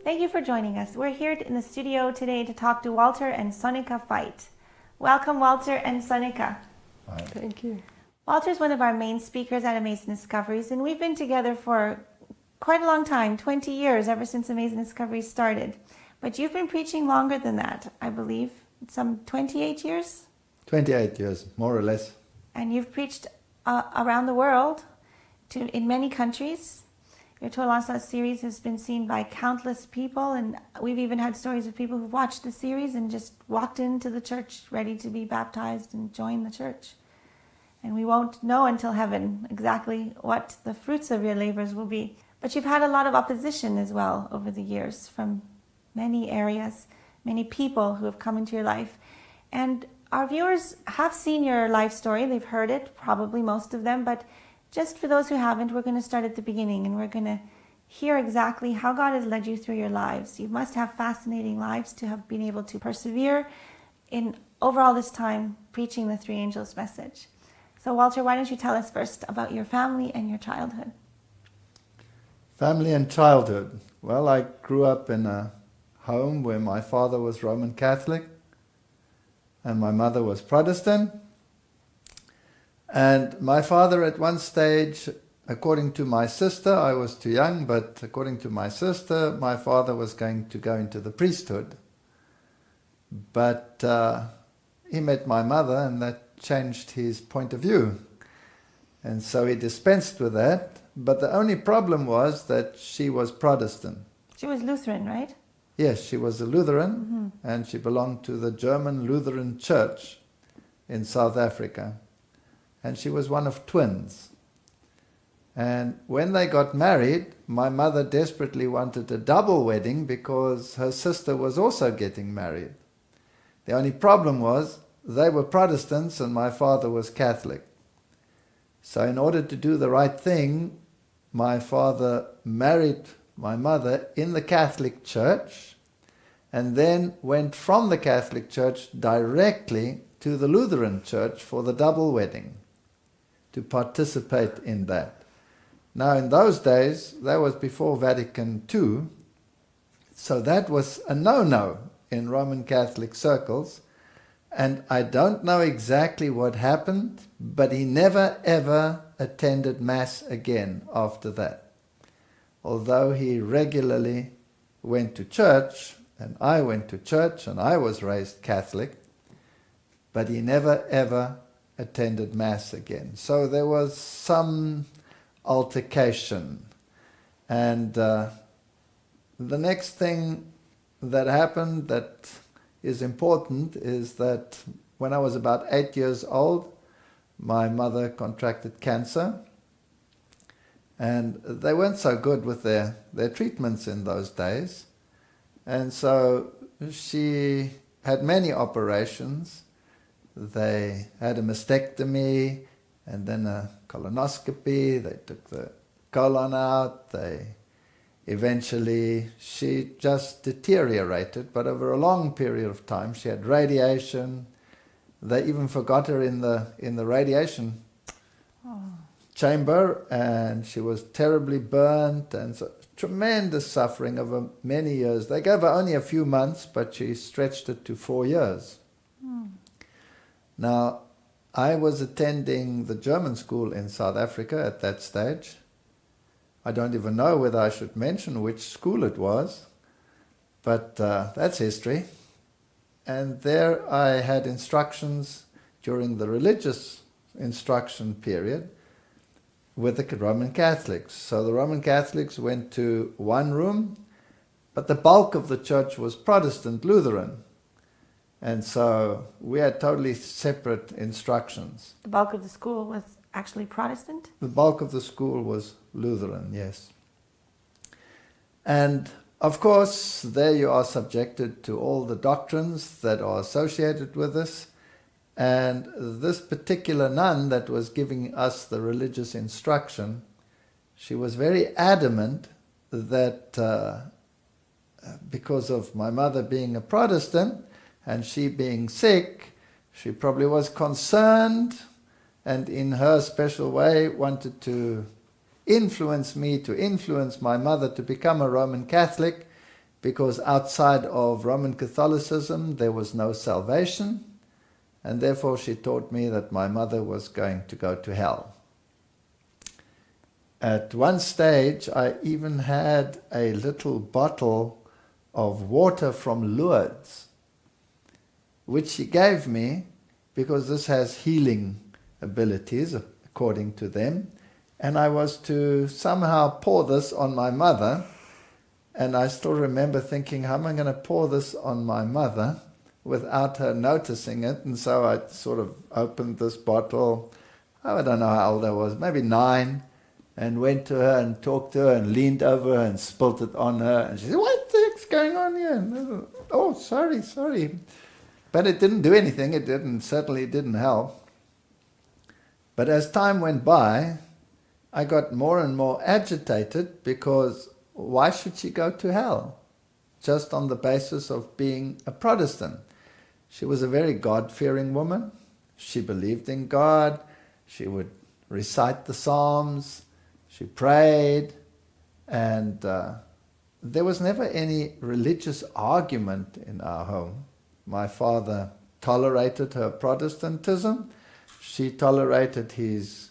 Thank you for joining us. We're here in the studio today to talk to Walter and Sonica Veith. Welcome, Walter and Sonica. Hi. Thank you. Walter's one of our main speakers at Amazing Discoveries, and we've been together for quite a long time, 20 years, ever since Amazing Discoveries started. But you've been preaching longer than that, I believe, some 28 years? 28 years, more or less. And you've preached around the world in many countries. Your Total Onslaught series has been seen by countless people, and we've even had stories of people who've watched the series and just walked into the church ready to be baptized and join the church. And we won't know until heaven exactly what the fruits of your labors will be. But you've had a lot of opposition as well over the years from many areas, many people who have come into your life. And our viewers have seen your life story. They've heard it, probably most of them. But just for those who haven't, we're going to start at the beginning, and we're going to hear exactly how God has led you through your lives. You must have fascinating lives to have been able to persevere in over all this time preaching the three angels' message. So Walter, why don't you tell us first about your family and your childhood? Family and childhood. Well, I grew up in a home where my father was Roman Catholic and my mother was Protestant. And my father at one stage, according to my sister, I was too young, but according to my sister, my father was going to go into the priesthood. But he met my mother, and that changed his point of view. And so he dispensed with that. But the only problem was that she was Protestant. She was Lutheran, right? Yes, she was a Lutheran, and she belonged to the German Lutheran Church in South Africa. And she was one of twins. And when they got married, my mother desperately wanted a double wedding because her sister was also getting married. The only problem was they were Protestants and my father was Catholic. So in order to do the right thing, my father married my mother in the Catholic Church and then went from the Catholic Church directly to the Lutheran Church for the double wedding, to participate in that. Now in those days, that was before Vatican II, so that was a no-no in Roman Catholic circles. And I don't know exactly what happened, but he never ever attended Mass again after that. Although he regularly went to church, and I went to church, and I was raised Catholic, but he never ever attended Mass again. So there was some altercation. And the next thing that happened that is important is that when I was about 8 years old, my mother contracted cancer, and they weren't so good with their treatments in those days, and so she had many operations. They had a mastectomy and then a colonoscopy. They took the colon out. Eventually, she just deteriorated, but over a long period of time, she had radiation. They even forgot her in the radiation chamber, and she was terribly burnt, and so tremendous suffering over many years. They gave her only a few months, but she stretched it to 4 years. Now, I was attending the German school in South Africa at that stage. I don't even know whether I should mention which school it was, but that's history. And there I had instructions during the religious instruction period with the Roman Catholics. So the Roman Catholics went to one room, but the bulk of the church was Protestant Lutheran. And so we had totally separate instructions. The bulk of the school was actually Protestant? The bulk of the school was Lutheran, yes. And of course, there you are subjected to all the doctrines that are associated with this. And this particular nun that was giving us the religious instruction, she was very adamant that because of my mother being a Protestant and she being sick, she probably was concerned and in her special way wanted to influence me, to influence my mother to become a Roman Catholic, because outside of Roman Catholicism there was no salvation, and therefore she taught me that my mother was going to go to hell. At one stage I even had a little bottle of water from Lourdes, which she gave me because this has healing abilities according to them, and I was to somehow pour this on my mother. And I still remember thinking, how am I going to pour this on my mother without her noticing it? And so I sort of opened this bottle, I don't know how old I was, maybe 9, and went to her and talked to her and leaned over her and spilt it on her. And she said, what the heck's going on here? And oh, sorry. But it didn't do anything. It certainly didn't help. But as time went by, I got more and more agitated because why should she go to hell? Just on the basis of being a Protestant. She was a very God-fearing woman. She believed in God. She would recite the Psalms. She prayed. And there was never any religious argument in our home. My father tolerated her Protestantism. She tolerated his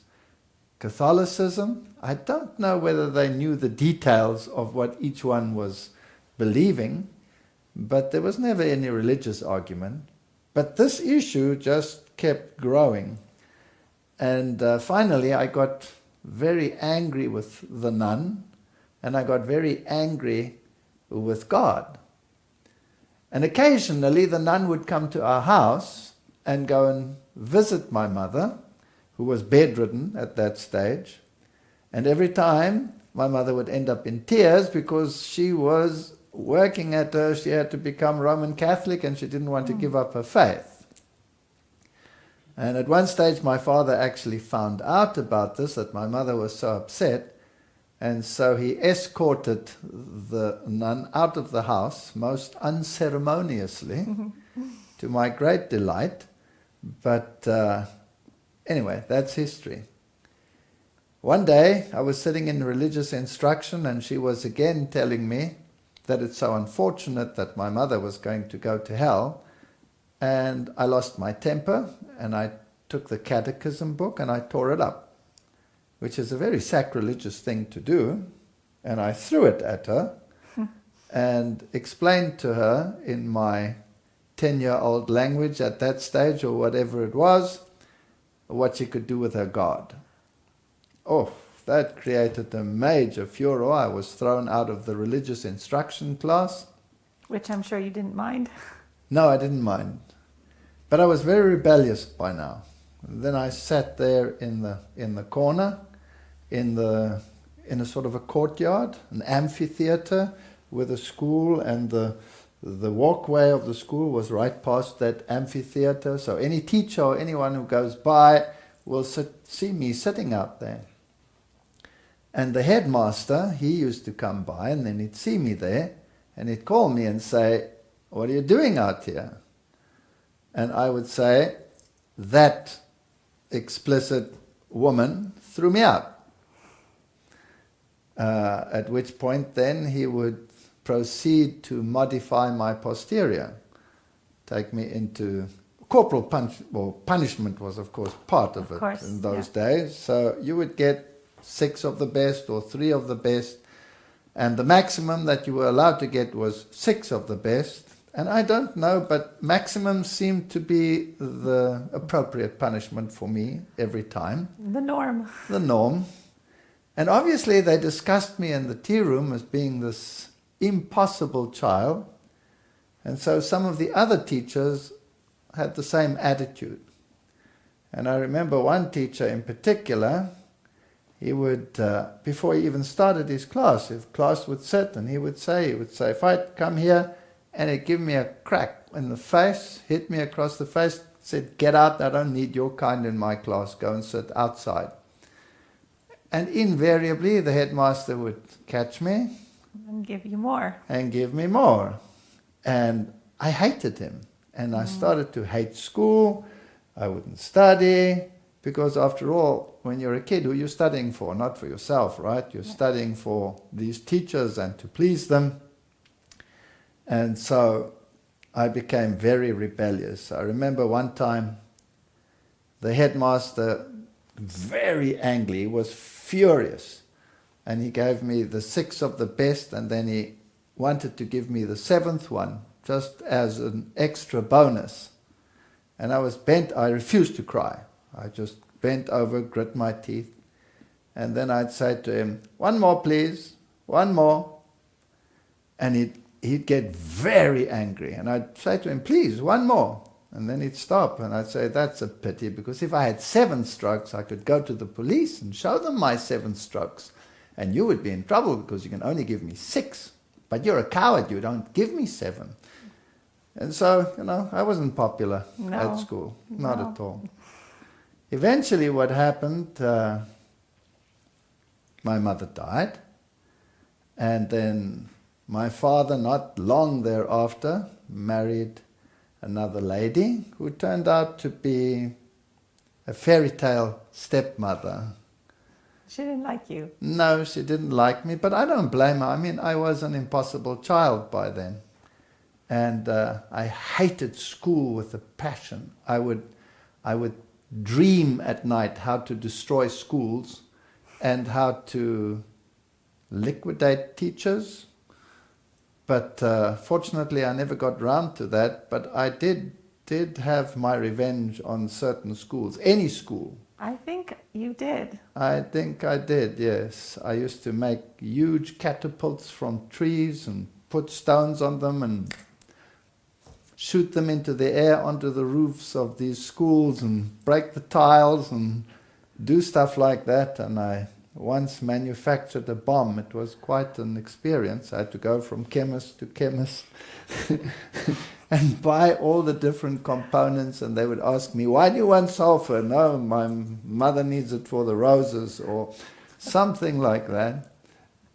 Catholicism. I don't know whether they knew the details of what each one was believing, but there was never any religious argument. But this issue just kept growing. And finally I got very angry with the nun, and I got very angry with God. And occasionally the nun would come to our house and go and visit my mother, who was bedridden at that stage. And every time my mother would end up in tears because she was working at her, she had to become Roman Catholic and she didn't want to give up her faith. And at one stage my father actually found out about this, that my mother was so upset, and so he escorted the nun out of the house most unceremoniously, to my great delight. But anyway, that's history. One day I was sitting in religious instruction and she was again telling me that it's so unfortunate that my mother was going to go to hell, and I lost my temper and I took the catechism book and I tore it up, which is a very sacrilegious thing to do, and I threw it at her and explained to her in my 10-year-old language at that stage, or whatever it was, what she could do with her God. Oh, that created a major furor. I was thrown out of the religious instruction class. Which I'm sure you didn't mind. No, I didn't mind. But I was very rebellious by now. And then I sat there in the corner, in a sort of a courtyard, an amphitheater with a school, and the walkway of the school was right past that amphitheater. So any teacher or anyone who goes by will see me sitting out there. And the headmaster, he used to come by and then he'd see me there and he'd call me and say, "What are you doing out here?" And I would say, "That explicit woman threw me out." At which point then he would proceed to modify my posterior, take me into corporal punishment was of course part of it in those days. So you would get 6 of the best or 3 of the best, and the maximum that you were allowed to get was 6 of the best. And I don't know, but maximum seemed to be the appropriate punishment for me every time. The norm. The norm. And obviously they discussed me in the tea room as being this impossible child. And so some of the other teachers had the same attitude. And I remember one teacher in particular, he would, before he even started his class, if class would sit and he would say, "If I come here," and he'd give me a crack in the face, hit me across the face, said, "Get out, I don't need your kind in my class, go and sit outside." And invariably the headmaster would catch me And give you more. and give me more. And I hated him. And I started to hate school. I wouldn't study, because after all, when you're a kid, who are you studying for? Not for yourself, right? You're studying for these teachers and to please them. And so I became very rebellious. I remember one time the headmaster, very angry, was furious. And he gave me the 6 of the best, and then he wanted to give me the 7th one, just as an extra bonus. And I refused to cry. I just bent over, grit my teeth, and then I'd say to him, 1 more please, 1 more. And he'd get very angry, and I'd say to him, please, 1 more. And then he'd stop, and I'd say, that's a pity, because if I had 7 strokes, I could go to the police and show them my 7 strokes. And you would be in trouble because you can only give me 6. But you're a coward, you don't give me 7. And so, I wasn't popular at school, not at all. Eventually what happened, my mother died, and then my father, not long thereafter, married another lady who turned out to be a fairy tale stepmother. She didn't like you. No, she didn't like me, but I don't blame her. I mean, I was an impossible child by then. And I hated school with a passion. I would dream at night how to destroy schools and how to liquidate teachers. But fortunately, I never got round to that. But I did have my revenge on certain schools, any school. I think you did. I think I did, yes. I used to make huge catapults from trees and put stones on them and shoot them into the air onto the roofs of these schools and break the tiles and do stuff like that. And I once manufactured a bomb. It was quite an experience. I had to go from chemist to chemist and buy all the different components, and they would ask me, why do you want sulfur? No, my mother needs it for the roses, or something like that.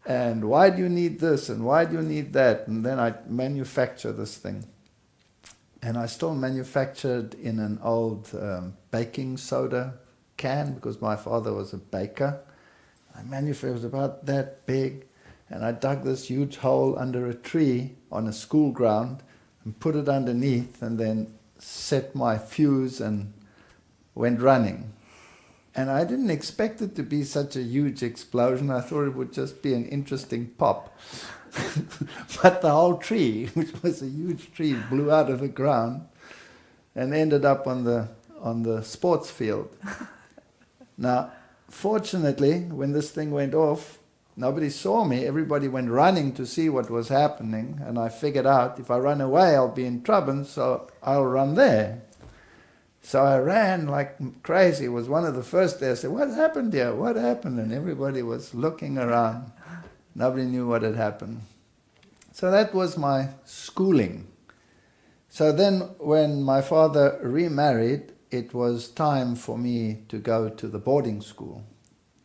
And why do you need this, and why do you need that? And then I'd manufacture this thing. And I still manufactured in an old baking soda can, because my father was a baker. I manufactured, it was about that big, and I dug this huge hole under a tree on a school ground and put it underneath, and then set my fuse and went running. And I didn't expect it to be such a huge explosion. I thought it would just be an interesting pop. But the whole tree, which was a huge tree, blew out of the ground and ended up on the sports field. Now, fortunately, when this thing went off, nobody saw me. Everybody went running to see what was happening, and I figured out if I run away, I'll be in trouble, so I'll run there. So I ran like crazy. It was one of the first there. I said, what happened here? What happened? And everybody was looking around. Nobody knew what had happened. So that was my schooling. So then when my father remarried, it was time for me to go to the boarding school.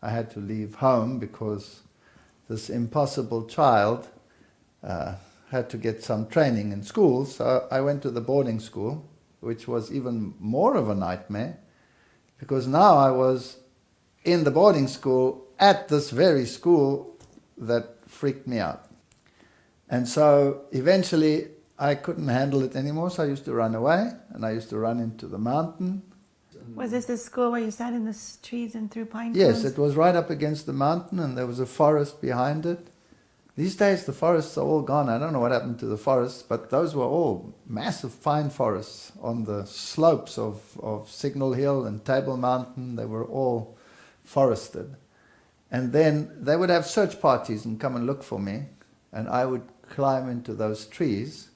I had to leave home because this impossible child had to get some training in school. So I went to the boarding school, which was even more of a nightmare, because now I was in the boarding school at this very school that freaked me out. And so eventually I couldn't handle it anymore, so I used to run away, and I used to run into the mountain. Was this the school where you sat in the trees and threw pine cones? Yes, it was right up against the mountain, and there was a forest behind it. These days the forests are all gone. I don't know what happened to the forests, but those were all massive pine forests on the slopes of Signal Hill and Table Mountain. They were all forested. And then they would have search parties and come and look for me, and I would climb into those trees.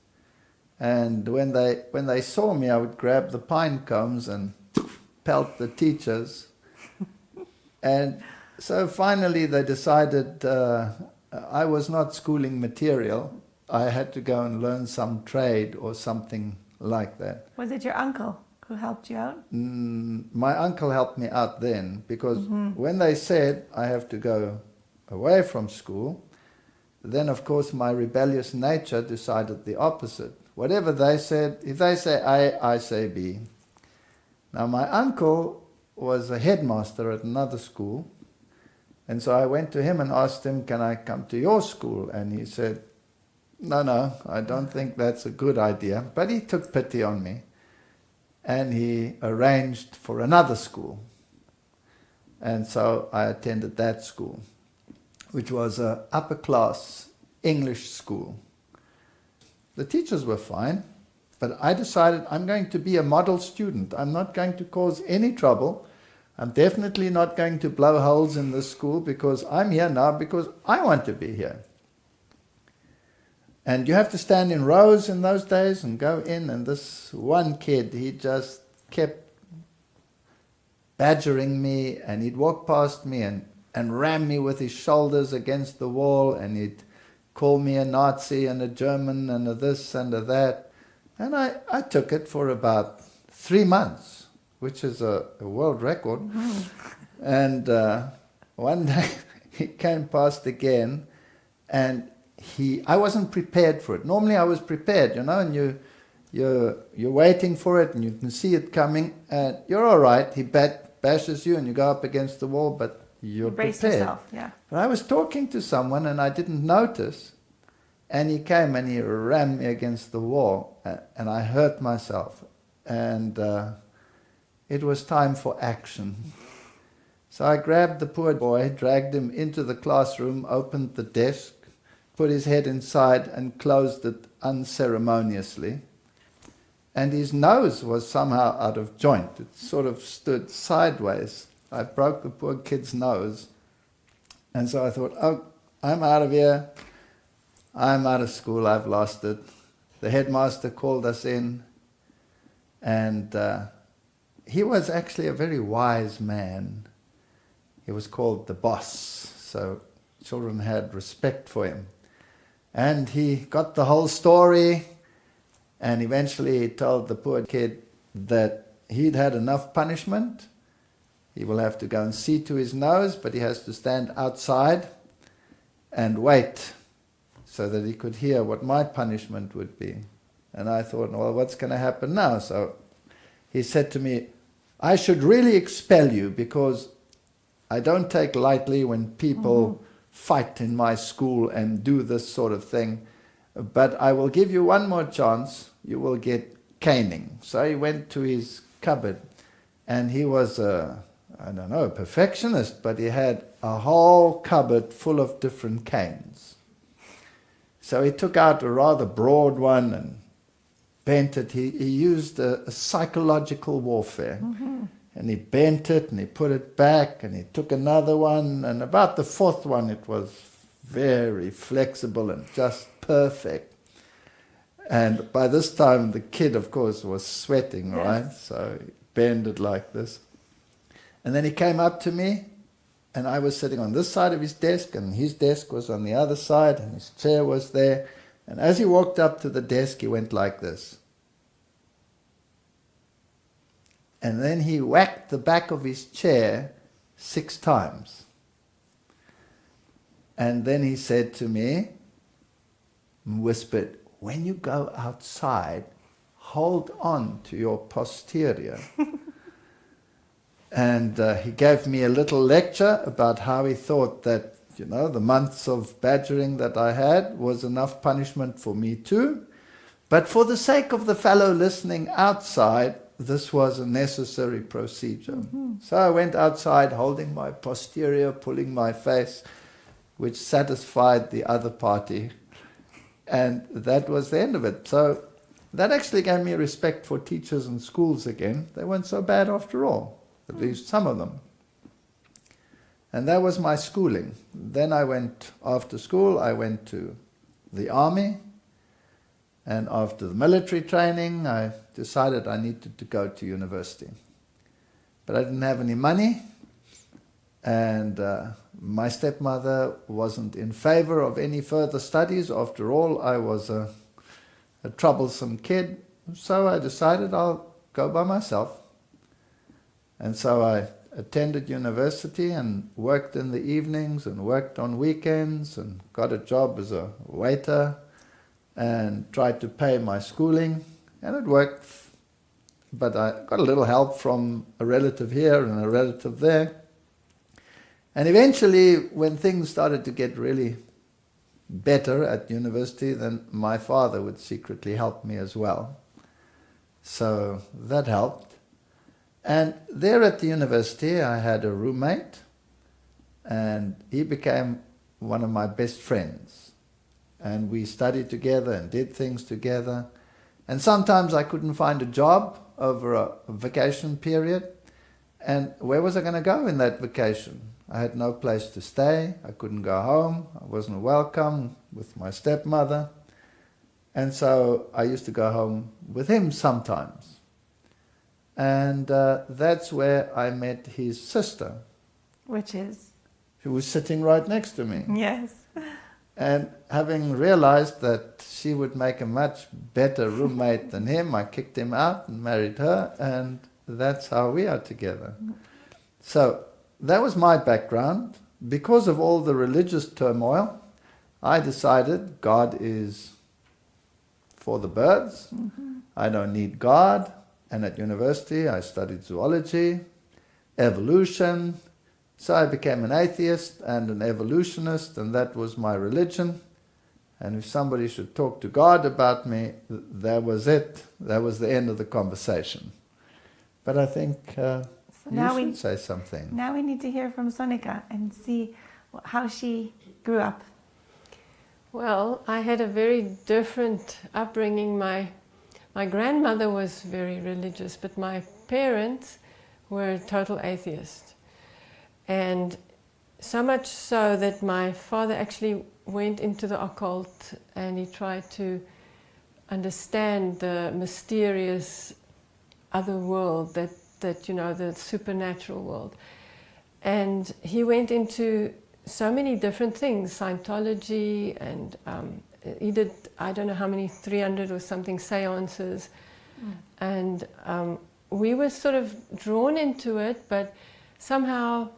And when they saw me, I would grab the pine cones and pelt the teachers. And so finally they decided I was not schooling material. I had to go and learn some trade or something like that. Was it your uncle who helped you out? My uncle helped me out then, because when they said I have to go away from school, then of course my rebellious nature decided the opposite. Whatever they said, if they say A, I say B. Now my uncle was a headmaster at another school, and so I went to him and asked him, can I come to your school? And he said, no, I don't think that's a good idea. But he took pity on me and he arranged for another school. And so I attended that school, which was an upper class English school. The teachers were fine, but I decided I'm going to be a model student. I'm not going to cause any trouble. I'm definitely not going to blow holes in this school because I'm here now because I want to be here. And you have to stand in rows in those days and go in, and this one kid, he just kept badgering me, and he'd walk past me and ram me with his shoulders against the wall, and he'd call me a Nazi and a German and a this and a that. And I took it for about 3 months, which is a world record. Mm-hmm. And one day he came past again, and I wasn't prepared for it. Normally I was prepared, and you're waiting for it and you can see it coming and you're all right. He bashes you and you go up against the wall, but you're brace prepared. Yourself, yeah. But I was talking to someone and I didn't notice, and he came and he rammed me against the wall, and I hurt myself, and it was time for action. So I grabbed the poor boy, dragged him into the classroom, opened the desk, put his head inside and closed it unceremoniously. And his nose was somehow out of joint. It sort of stood sideways. I broke the poor kid's nose. And so I thought, oh, I'm out of here. I'm out of school. I've lost it. The headmaster called us in. And he was actually a very wise man. He was called the boss. So children had respect for him. And he got the whole story. And eventually he told the poor kid that he'd had enough punishment. He will have to go and see to his nose, but he has to stand outside and wait so that he could hear what my punishment would be. And I thought, well, what's going to happen now? So he said to me, I should really expel you because I don't take lightly when people fight in my school and do this sort of thing. But I will give you one more chance. You will get caning. So he went to his cupboard, and he was a perfectionist, but he had a whole cupboard full of different canes. So he took out a rather broad one and bent it. He used a psychological warfare. Mm-hmm. And he bent it and he put it back, and he took another one, and about the fourth one it was very flexible and just perfect. And by this time the kid, of course, was sweating, right? Yes. So he bent it like this. And then he came up to me, and I was sitting on this side of his desk, and his desk was on the other side, and his chair was there. And as he walked up to the desk, he went like this. And then he whacked the back of his chair 6 times. And then he said to me, whispered, when you go outside, hold on to your posterior. And he gave me a little lecture about how he thought that, the months of badgering that I had was enough punishment for me too. But for the sake of the fellow listening outside, this was a necessary procedure. Mm-hmm. So I went outside holding my posterior, pulling my face, which satisfied the other party. And that was the end of it. So that actually gave me respect for teachers and schools again. They weren't so bad after all, at least some of them. And that was my schooling. Then after school, I went to the army. And after the military training, I decided I needed to go to university. But I didn't have any money, and my stepmother wasn't in favor of any further studies. After all, I was a troublesome kid, so I decided I'll go by myself. And so I attended university and worked in the evenings and worked on weekends and got a job as a waiter and tried to pay my schooling, and it worked. But I got a little help from a relative here and a relative there. And eventually, when things started to get really better at university, then my father would secretly help me as well. So that helped. And there at the university I had a roommate, and he became one of my best friends. And we studied together and did things together. And sometimes I couldn't find a job over a vacation period. And where was I going to go in that vacation? I had no place to stay. I couldn't go home. I wasn't welcome with my stepmother. And so I used to go home with him sometimes. And that's where I met his sister. Which is? Who was sitting right next to me. Yes. And having realized that she would make a much better roommate than him, I kicked him out and married her, and that's how we are together. So that was my background. Because of all the religious turmoil, I decided God is for the birds. Mm-hmm. I don't need God. And at university I studied zoology, evolution. So I became an atheist and an evolutionist, and that was my religion. And if somebody should talk to God about me, that was it. That was the end of the conversation. But I think you should say something. Now we need to hear from Sonica and see how she grew up. Well, I had a very different upbringing. My grandmother was very religious, but my parents were total atheists. And so much so that my father actually went into the occult and he tried to understand the mysterious other world, that you know, the supernatural world. And he went into so many different things, Scientology, and he did, I don't know how many, 300 or something seances. And we were sort of drawn into it, but somehow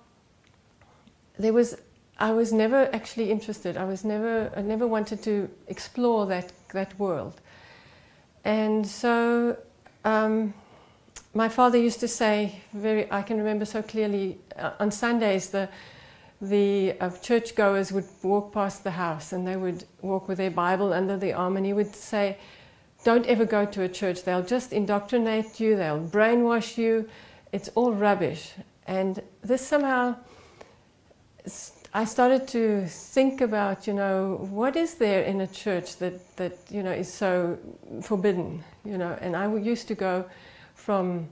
I was never actually interested. I never wanted to explore that world. And so my father used to say, I can remember so clearly, on Sundays the churchgoers would walk past the house and they would walk with their Bible under their arm, and he would say, don't ever go to a church. They'll just indoctrinate you, they'll brainwash you, it's all rubbish. And this somehow, I started to think about, you know, what is there in a church that you know, is so forbidden, you know. And I used to go from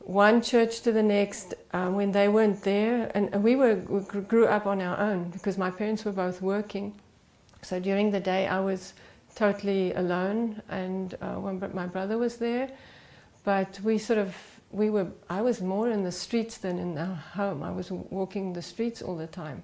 one church to the next when they weren't there, and we grew up on our own because my parents were both working. So during the day I was totally alone, and my brother was there, but I was more in the streets than in our home. I was walking the streets all the time.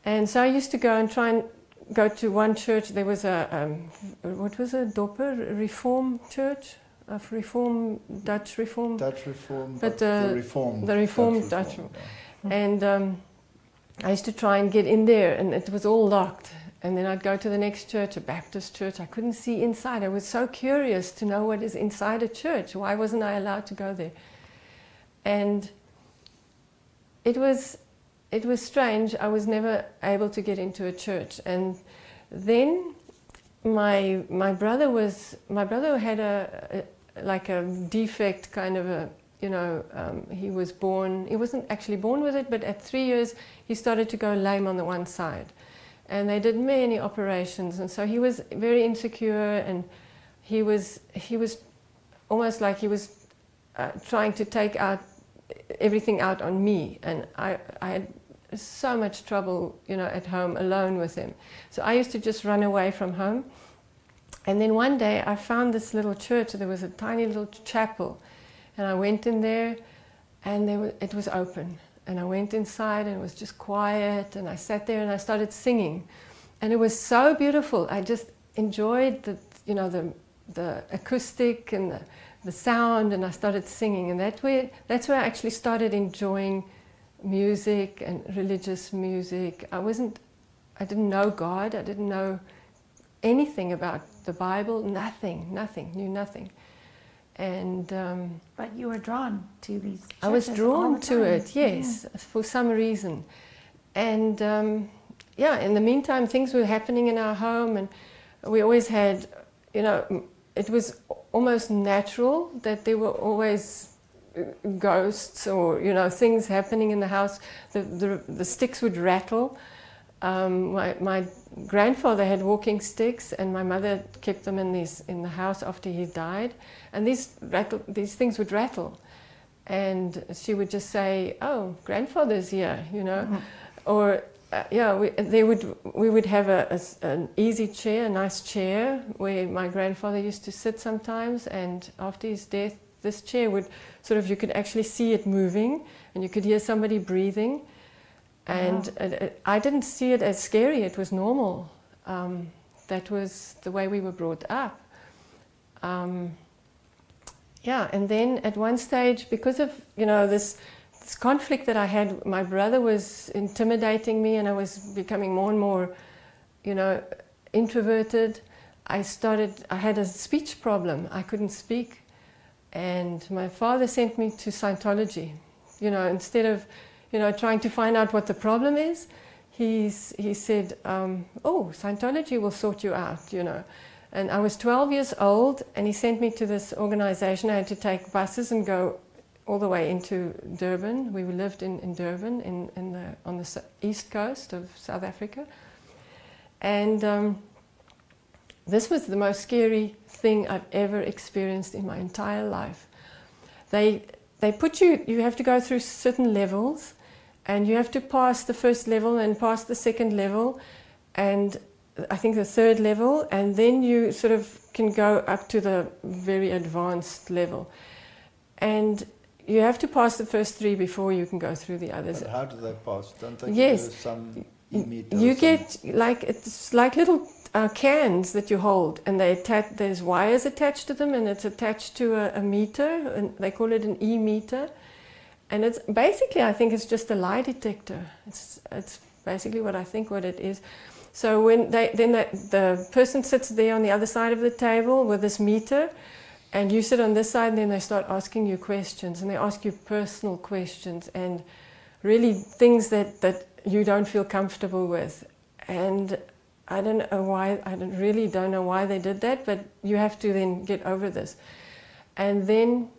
And so I used to go and try and go to one church. There was what was a Dopper Reform church? Of Reform, Dutch Reform. Dutch Reform, but the Reformed. The Reformed Dutch Reform. Yeah. And I used to try and get in there, and it was all locked. And then I'd go to the next church, a Baptist church. I couldn't see inside. I was so curious to know what is inside a church. Why wasn't I allowed to go there? And it was strange. I was never able to get into a church. And then my brother had a defect, kind of a, you know, he wasn't actually born with it, but at 3 years he started to go lame on the one side. And they did many operations, and so he was very insecure, and he was almost like he was trying to take everything out on me, and I had so much trouble, you know, at home alone with him. So I used to just run away from home. And then one day I found this little church. There was a tiny little chapel, and I went in there, and it was open. And I went inside, and it was just quiet, and I sat there and I started singing. And it was so beautiful. I just enjoyed the acoustic and the sound, and I started singing. And that's where I actually started enjoying music and religious music. I didn't know God. I didn't know anything about the Bible. Knew nothing. And but you were drawn to these churches. I was drawn to it, yes, yeah. for some reason. And yeah, in the meantime, things were happening in our home, and we always had, you know, it was almost natural that there were always ghosts or, you know, things happening in the house. The sticks would rattle. My grandfather had walking sticks, and my mother kept them in the house after he died, and these things would rattle, and she would just say, "Oh, grandfather's here," you know, or yeah, we would have an easy chair, a nice chair where my grandfather used to sit sometimes, and after his death, this chair would sort of, you could actually see it moving, and you could hear somebody breathing. And I didn't see it as scary, it was normal. That was the way we were brought up. Yeah, and then at one stage, because of, you know, this conflict that I had, my brother was intimidating me, and I was becoming more and more, you know, introverted. I had a speech problem, I couldn't speak. And my father sent me to Scientology, you know, instead of, you know, trying to find out what the problem is, he said, oh, Scientology will sort you out, you know. And I was 12 years old, and he sent me to this organization. I had to take buses and go all the way into Durban. We lived in Durban, on the east coast of South Africa. And this was the most scary thing I've ever experienced in my entire life. They put you have to go through certain levels, and you have to pass the first level and pass the second level, and I think the third level, and then you sort of can go up to the very advanced level. And you have to pass the first three before you can go through the others. But how do they pass? Don't they Yes. give you some e-meter? You get, like, it's like little cans that you hold, and there's wires attached to them, and it's attached to a meter, and they call it an e-meter. And it's basically, I think it's just a lie detector. It's basically what it is. So when the person sits there on the other side of the table with this meter, and you sit on this side, and then they start asking you questions, and they ask you personal questions, and really things that you don't feel comfortable with. And I don't know why, really don't know why they did that, but you have to then get over this. And then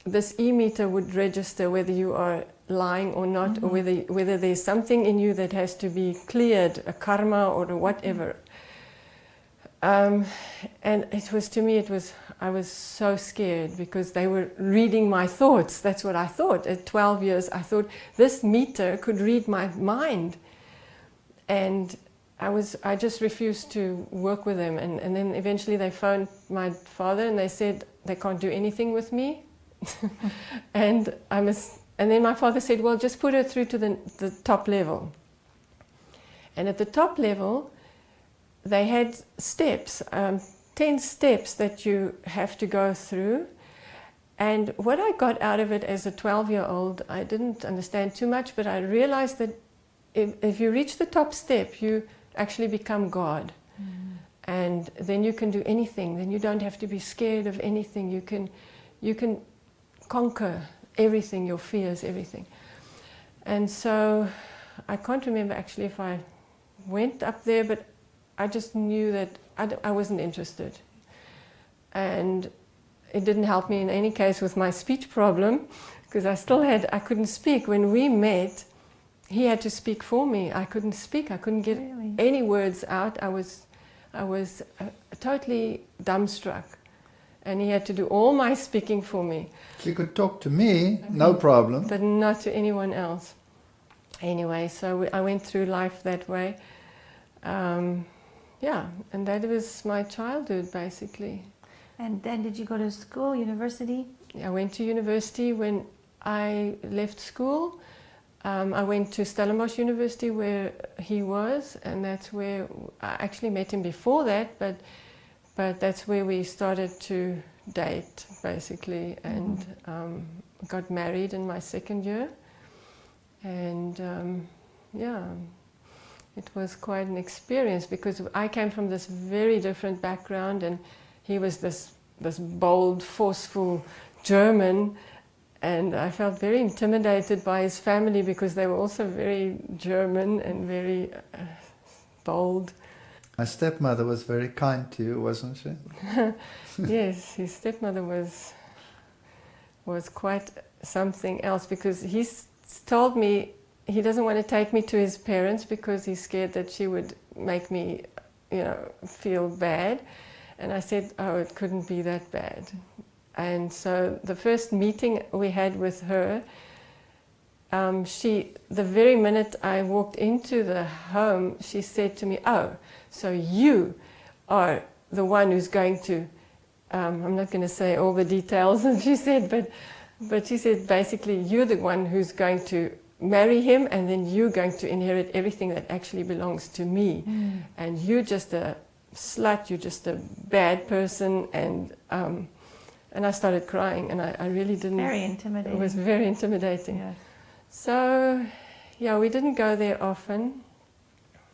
this e-meter would register whether you are lying or not, or whether there's something in you that has to be cleared, a karma or whatever. And it was, to me, I was so scared because they were reading my thoughts. That's what I thought. At 12 years, I thought this meter could read my mind. And I just refused to work with them. And then eventually they phoned my father, and they said they can't do anything with me. And then my father said, well, just put her through to the top level. And at the top level, they had steps, 10 steps that you have to go through. And what I got out of it as a 12-year-old, I didn't understand too much, but I realized that if you reach the top step, you actually become God. And then you can do anything. Then you don't have to be scared of anything. You can conquer everything, your fears, everything. And so I can't remember actually if I went up there, but I just knew that I wasn't interested. And it didn't help me in any case with my speech problem, because I couldn't speak. When we met, he had to speak for me. I couldn't speak. I couldn't get any words out. I was totally dumbstruck. And he had to do all my speaking for me. You could talk to me, no problem. But not to anyone else. Anyway, so I went through life that way. Yeah, and that was my childhood, basically. And then did you go to school, university? I went to university. When I left school, I went to Stellenbosch University, where he was, and that's where I actually met him before that, but that's where we started to date, basically, and got married in my second year. And yeah, it was quite an experience, because I came from this very different background, and he was this bold, forceful German, and I felt very intimidated by his family, because they were also very German and very bold. My stepmother was very kind to you, wasn't she? Yes, his stepmother was quite something else, because told me he doesn't want to take me to his parents because he's scared that she would make me, feel bad. And I said, oh, it couldn't be that bad. And so the first meeting we had with her, the very minute I walked into the home, she said to me, oh, so you are the one who's going to, I'm not going to say all the details that she said, but she said basically you're the one who's going to marry him, and then you're going to inherit everything that actually belongs to me. And you're just a slut, you're just a bad person. And I started crying, and I really didn't. Very intimidating. It was very intimidating. Yes. So, yeah, we didn't go there often,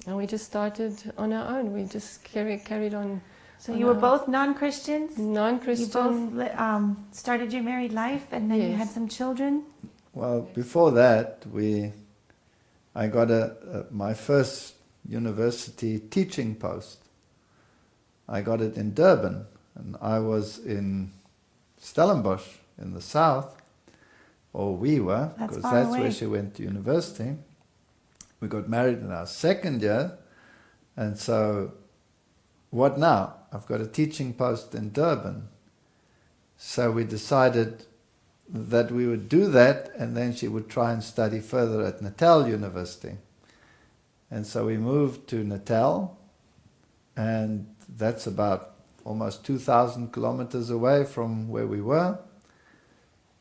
and we just started on our own. We just carried on. So you were both non-Christians? Non-Christian. You both started your married life, and then you had some children? Well, before that, I got my first university teaching post. I got it in Durban, and I was in Stellenbosch in the south, or we were, because that's where she went to university. We got married in our second year, and so what now? I've got a teaching post in Durban. So we decided that we would do that, and then she would try and study further at Natal University. And so we moved to Natal, and that's about almost 2,000 kilometers away from where we were.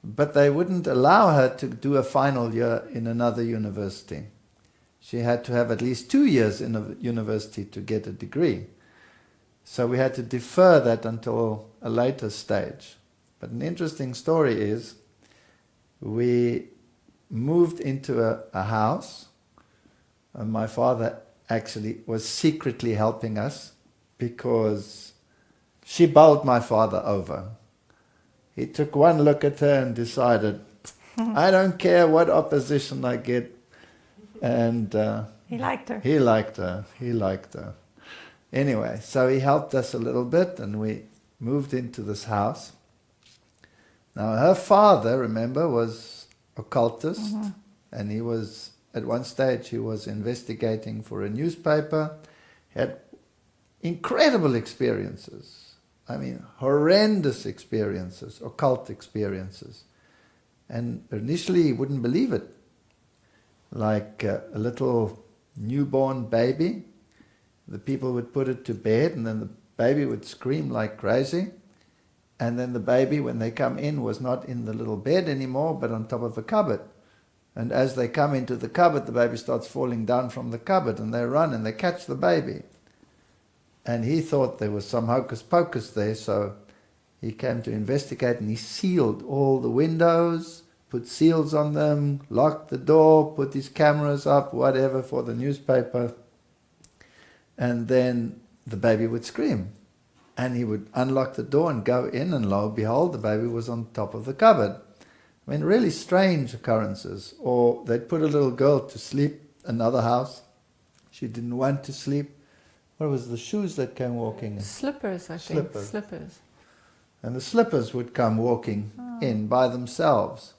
But they wouldn't allow her to do a final year in another university. She had to have at least 2 years in a university to get a degree. So we had to defer that until a later stage. But an interesting story is, we moved into a house, and my father actually was secretly helping us, because she bowled my father over. He took one look at her and decided, I don't care what opposition I get. And he liked her. He liked her. Anyway, so he helped us a little bit, and we moved into this house. Now, her father, remember, was occultist, and he was, at one stage, he was investigating for a newspaper. He had incredible experiences. I mean, horrendous experiences, occult experiences. And initially, he wouldn't believe it. Like a little newborn baby, the people would put it to bed, and then the baby would scream like crazy. And then the baby, when they come in, was not in the little bed anymore, but on top of a cupboard. And as they come into the cupboard, the baby starts falling down from the cupboard, and they run and they catch the baby. And he thought there was some hocus pocus there, so he came to investigate, and he sealed all the windows, put seals on them, locked the door, put his cameras up, whatever, for the newspaper. And then the baby would scream. And he would unlock the door and go in, and lo and behold, the baby was on top of the cupboard. I mean, really strange occurrences. Or they'd put a little girl to sleep, another house. She didn't want to sleep. What was the shoes that came walking in? Slippers, I think. Slippers. And the slippers would come walking in by themselves.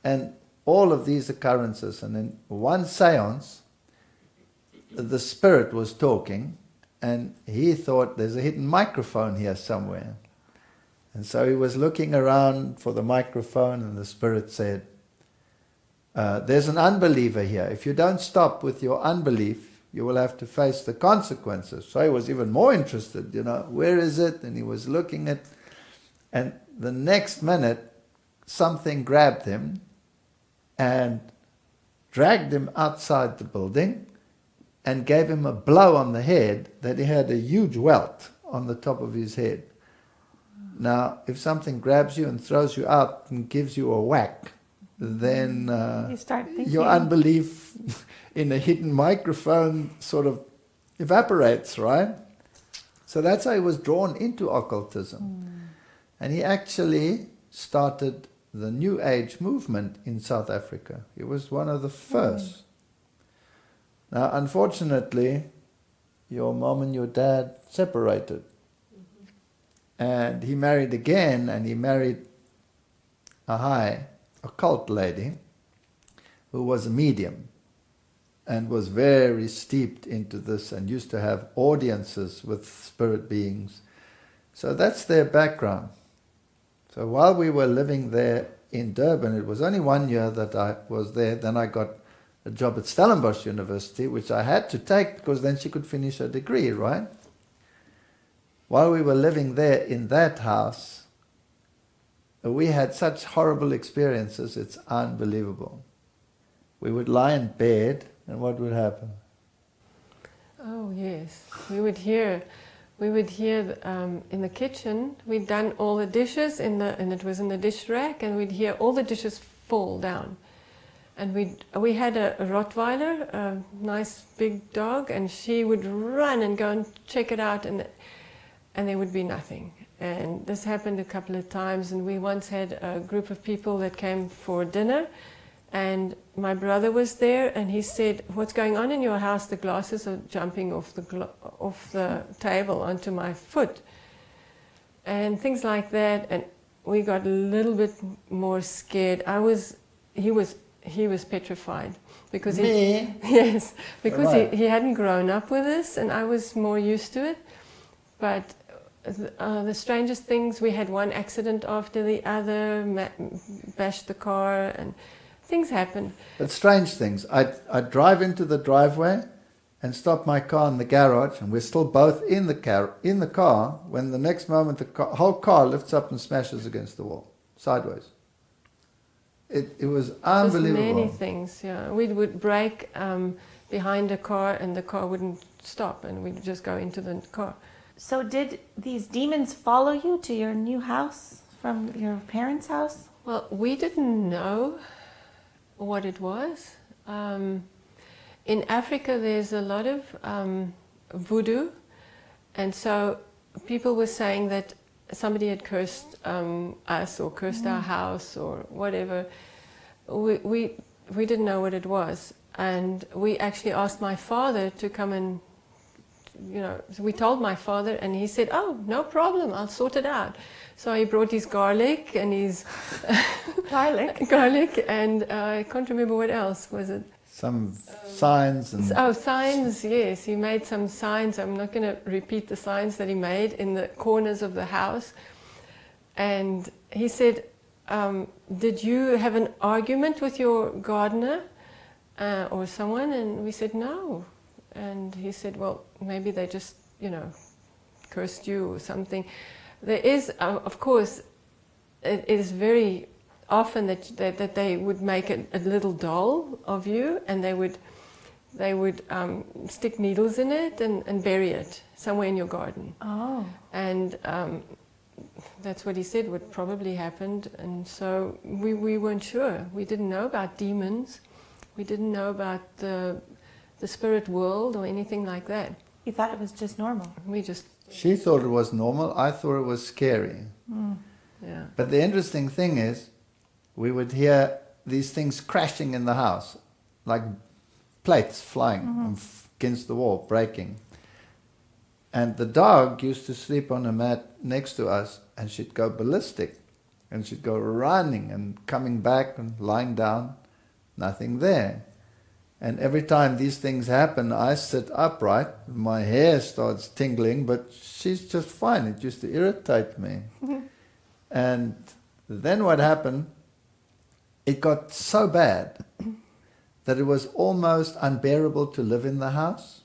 And all of these occurrences. And in one seance, the spirit was talking, and he thought there's a hidden microphone here somewhere. And so he was looking around for the microphone, and the spirit said, there's an unbeliever here. If you don't stop with your unbelief, you will have to face the consequences. So he was even more interested, where is it? And he was looking at, and the next minute, something grabbed him and dragged him outside the building and gave him a blow on the head that he had a huge welt on the top of his head. Now, if something grabs you and throws you out and gives you a whack, then you start thinking. Your unbelief in a hidden microphone sort of evaporates, right? So that's how he was drawn into occultism. And he actually started the New Age movement in South Africa. He was one of the first. Now, unfortunately, your mom and your dad separated. And he married again, and he married a high occult lady who was a medium and was very steeped into this and used to have audiences with spirit beings. So that's their background. So while we were living there in Durban, it was only 1 year that I was there. Then I got a job at Stellenbosch University, which I had to take because then she could finish her degree, right? While we were living there in that house, we had such horrible experiences, it's unbelievable. We would lie in bed, and what would happen? Oh yes, we would hear in the kitchen. We'd done all the dishes and it was in the dish rack, and we'd hear all the dishes fall down. And we had a Rottweiler, a nice big dog, and she would run and go and check it out, and there would be nothing. And this happened a couple of times, and we once had a group of people that came for dinner, and my brother was there, and he said, "What's going on in your house? The glasses are jumping off the table onto my foot." And things like that, and we got a little bit more scared. He was petrified because yes, because right. he hadn't grown up with this, and I was more used to it. But the strangest things, we had one accident after the other, bashed the car, and things happened. But strange things. I'd drive into the driveway and stop my car in the garage, and we're still both in the car when the next moment the whole car lifts up and smashes against the wall, sideways. It was unbelievable. Just many things, yeah. We would brake behind a car, and the car wouldn't stop, and we'd just go into the car. So did these demons follow you to your new house from your parents' house? Well, we didn't know what it was. In Africa, there's a lot of voodoo, and so people were saying that somebody had cursed us or cursed our house or whatever. We didn't know what it was, and we actually asked my father to come and, so we told my father, and he said, "Oh, no problem, I'll sort it out." So he brought his garlic and his garlic, and I can't remember what else was it. Some signs and... Oh, signs, yes. He made some signs. I'm not going to repeat the signs that he made in the corners of the house. And he said, "Did you have an argument with your gardener or someone?" And we said, "No." And he said, "Well, maybe they just, cursed you or something." There is, of course, it is very often that they would make a little doll of you, and they would stick needles in it and bury it somewhere in your garden. Oh. And that's what he said would probably happened. And so we weren't sure. We didn't know about demons. We didn't know about the spirit world or anything like that. You thought it was just normal? She thought it was normal. I thought it was scary. Yeah. But the interesting thing is, we would hear these things crashing in the house, like plates flying against the wall, breaking. And the dog used to sleep on a mat next to us, and she'd go ballistic. And she'd go running and coming back and lying down, nothing there. And every time these things happen, I sit upright, my hair starts tingling, but she's just fine. It used to irritate me. And then what happened, it got so bad that it was almost unbearable to live in the house.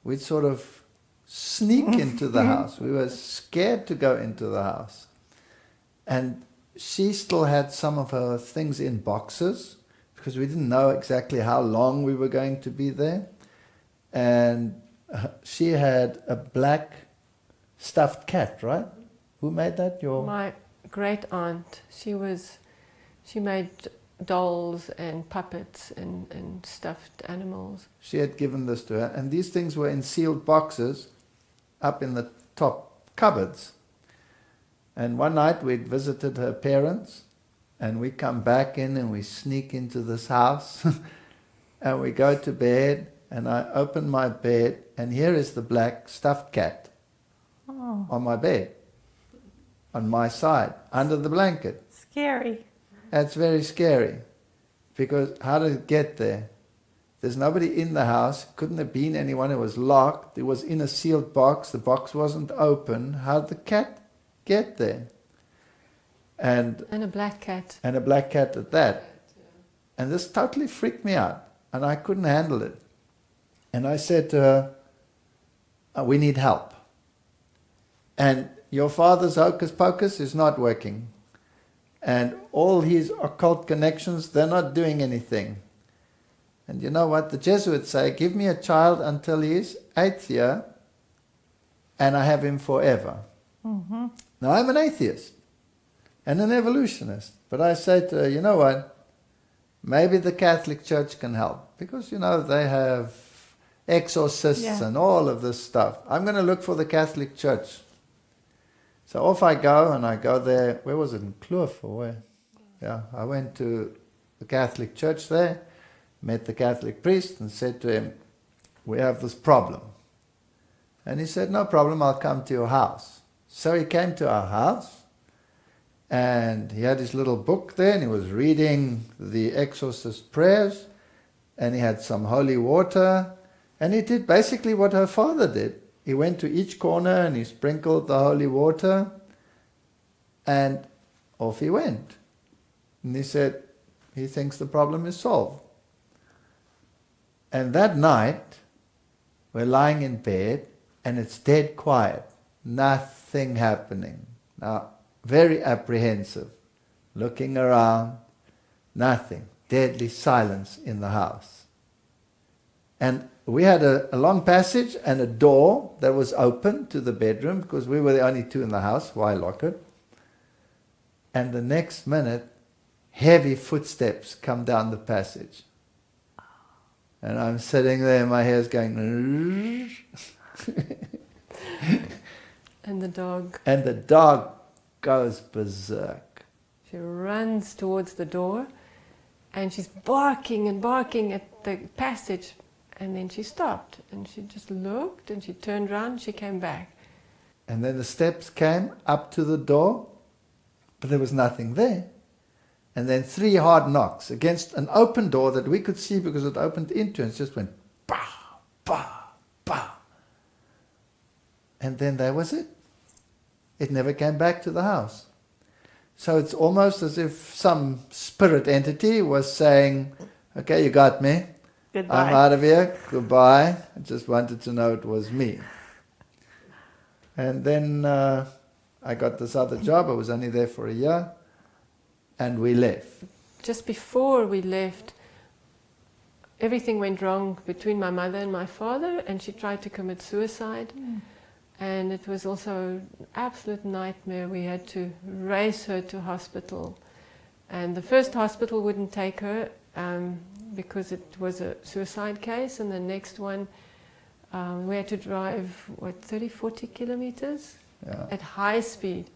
We'd sort of sneak into the house. We were scared to go into the house. And she still had some of her things in boxes, because we didn't know exactly how long we were going to be there. And she had a black stuffed cat, right? Who made that? My great aunt. She made dolls and puppets and stuffed animals. She had given this to her, and these things were in sealed boxes up in the top cupboards. And one night we'd visited her parents, and we come back in and we sneak into this house and we go to bed, and I open my bed, and here is the black stuffed cat on my bed, on my side, under the blanket. Scary. That's very scary, because how did it get there? There's nobody in the house, couldn't have been anyone, it was locked, it was in a sealed box, the box wasn't open. How did the cat get there? And a black cat. And a black cat at that. And this totally freaked me out, and I couldn't handle it. And I said to her, we need help. And your father's hocus pocus is not working. And all his occult connections, they're not doing anything. And you know what? The Jesuits say, give me a child until he is 8th year, and I have him forever. Mm-hmm. Now, I'm an atheist and an evolutionist. But I say to her, you know what? Maybe the Catholic Church can help. Because, you know, they have exorcists and all of this stuff. I'm going to look for the Catholic Church. So off I go, and I go there. Where was it? In Kloof or where? Yeah, I went to the Catholic Church there, met the Catholic priest, and said to him, we have this problem. And he said, no problem, I'll come to your house. So he came to our house, and he had his little book there, and he was reading the exorcist prayers, and he had some holy water, and he did basically what her father did. He went to each corner and he sprinkled the holy water, and off he went. And he said he thinks the problem is solved. And that night, we're lying in bed, and it's dead quiet. Nothing happening. Now, very apprehensive. Looking around, nothing. Deadly silence in the house. And we had a long passage and a door that was open to the bedroom, because we were the only two in the house. Why lock it? And the next minute, heavy footsteps come down the passage. And I'm sitting there, my hair's going... And the dog. And the dog goes berserk. She runs towards the door, and she's barking and barking at the passage. And then she stopped, and she just looked, and she turned around, she came back. And then the steps came up to the door, but there was nothing there. And then 3 hard knocks against an open door that we could see because it opened into, and it just went, bah, bah, bah. And then that was it. It never came back to the house. So it's almost as if some spirit entity was saying, okay, you got me. Goodbye. I'm out of here. Goodbye. I just wanted to know it was me. And then I got this other job. I was only there for a year. And we left. Just before we left, everything went wrong between my mother and my father, and she tried to commit suicide. And it was also an absolute nightmare. We had to race her to hospital. And the first hospital wouldn't take her because it was a suicide case. And the next one, we had to drive, 30, 40 kilometers at high speed.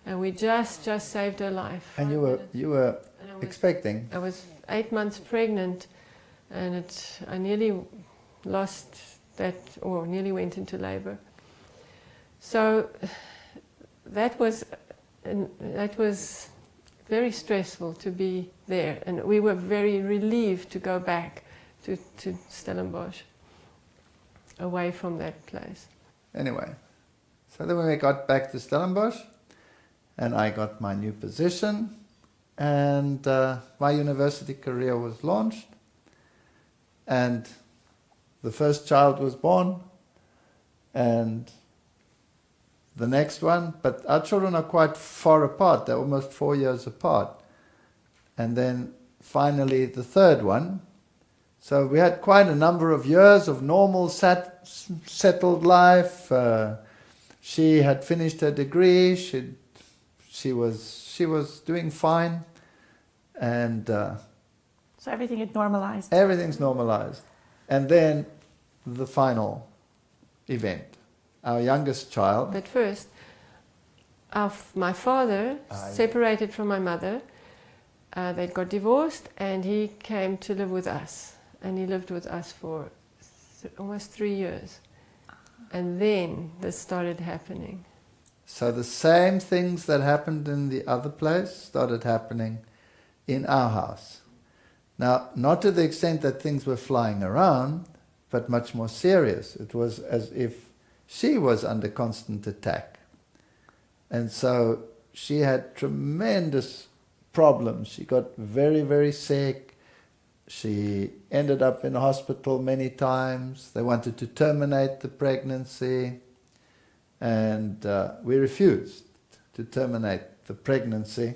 And we just saved her life. And you were expecting? I was 8 months pregnant, and I nearly lost that, or nearly went into labor. So that was very stressful to be there, and we were very relieved to go back to Stellenbosch, away from that place. Anyway, so then when we got back to Stellenbosch, and I got my new position, and my university career was launched, and the first child was born, and the next one, but our children are quite far apart. They're almost 4 years apart. And then finally the third one. So we had quite a number of years of normal settled life. She had finished her degree. She was doing fine. And so everything had normalized. Everything's normalized. And then the final event. Our youngest child. But first, my father separated from my mother. They got divorced, and he came to live with us. And he lived with us for almost 3 years. And then this started happening. So the same things that happened in the other place started happening in our house. Now, not to the extent that things were flying around, but much more serious. It was as if she was under constant attack. And so she had tremendous problems. She got very, very sick. She ended up in hospital many times. They wanted to terminate the pregnancy. And we refused to terminate the pregnancy,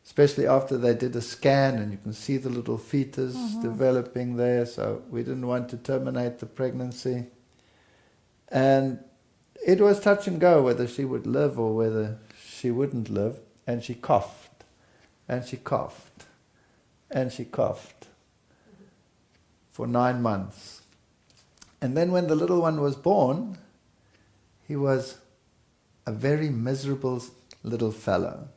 especially after they did a scan and you can see the little fetus developing there. So we didn't want to terminate the pregnancy. And it was touch and go whether she would live or whether she wouldn't live. And she coughed, and she coughed, and she coughed for 9 months. And then when the little one was born, he was a very miserable little fellow.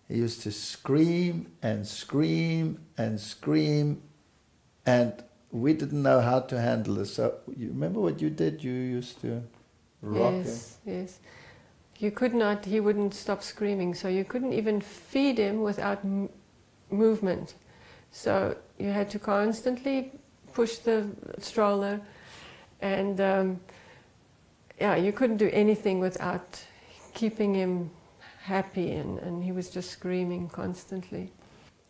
He used to scream and scream and scream, and we didn't know how to handle this. So you remember what you did? You used to rock him? Yes. You could not, he wouldn't stop screaming, so you couldn't even feed him without movement. So you had to constantly push the stroller, and you couldn't do anything without keeping him happy, and he was just screaming constantly.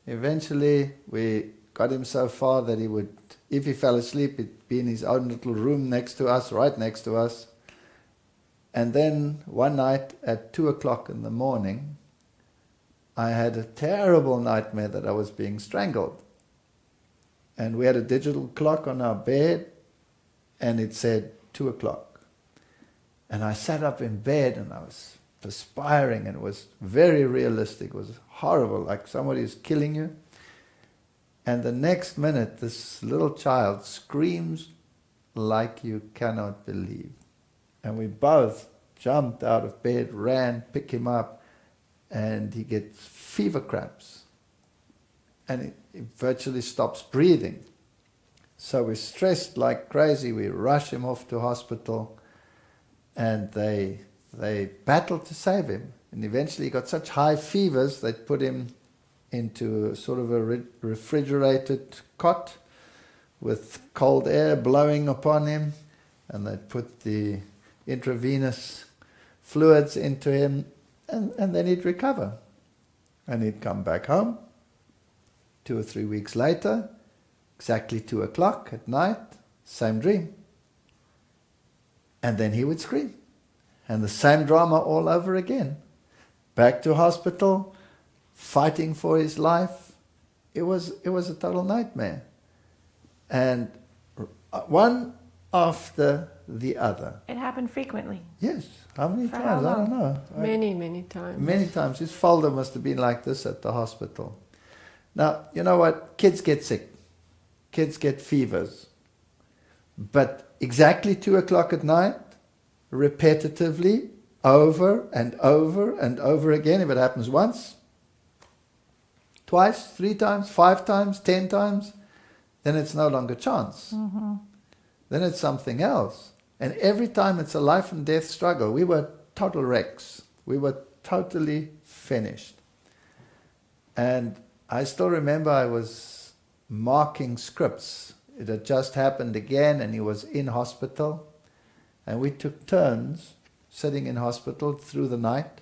Eventually we got him so far that he would, if he fell asleep, he'd be in his own little room next to us, right next to us. And then one night at 2 o'clock in the morning, I had a terrible nightmare that I was being strangled. And we had a digital clock on our bed, and it said 2 o'clock. And I sat up in bed and I was perspiring, and it was very realistic. It was horrible, like somebody is killing you. And the next minute, this little child screams like you cannot believe. And we both jumped out of bed, ran, picked him up, and he gets fever cramps. And he virtually stops breathing. So we're stressed like crazy. We rush him off to hospital, and they battled to save him. And eventually he got such high fevers, they put him into sort of a refrigerated cot with cold air blowing upon him, and they put the intravenous fluids into him, and then he'd recover. And he'd come back home 2 or 3 weeks later, exactly 2 o'clock at night, same dream. And then he would scream. And the same drama all over again. Back to hospital, fighting for his life. It was a total nightmare. And one after the other. It happened frequently. Yes. How many For times? how I long? don't know. Many times. Many times. His folder must have been like this at the hospital. Now, you know what? Kids get sick. Kids get fevers. But exactly 2 o'clock at night, repetitively, over and over and over again, if it happens once, twice, 3 times, 5 times, 10 times, then it's no longer chance. Then it's something else. And every time it's a life and death struggle. We were total wrecks. We were totally finished. And I still remember I was marking scripts. It had just happened again, and he was in hospital. And we took turns sitting in hospital through the night.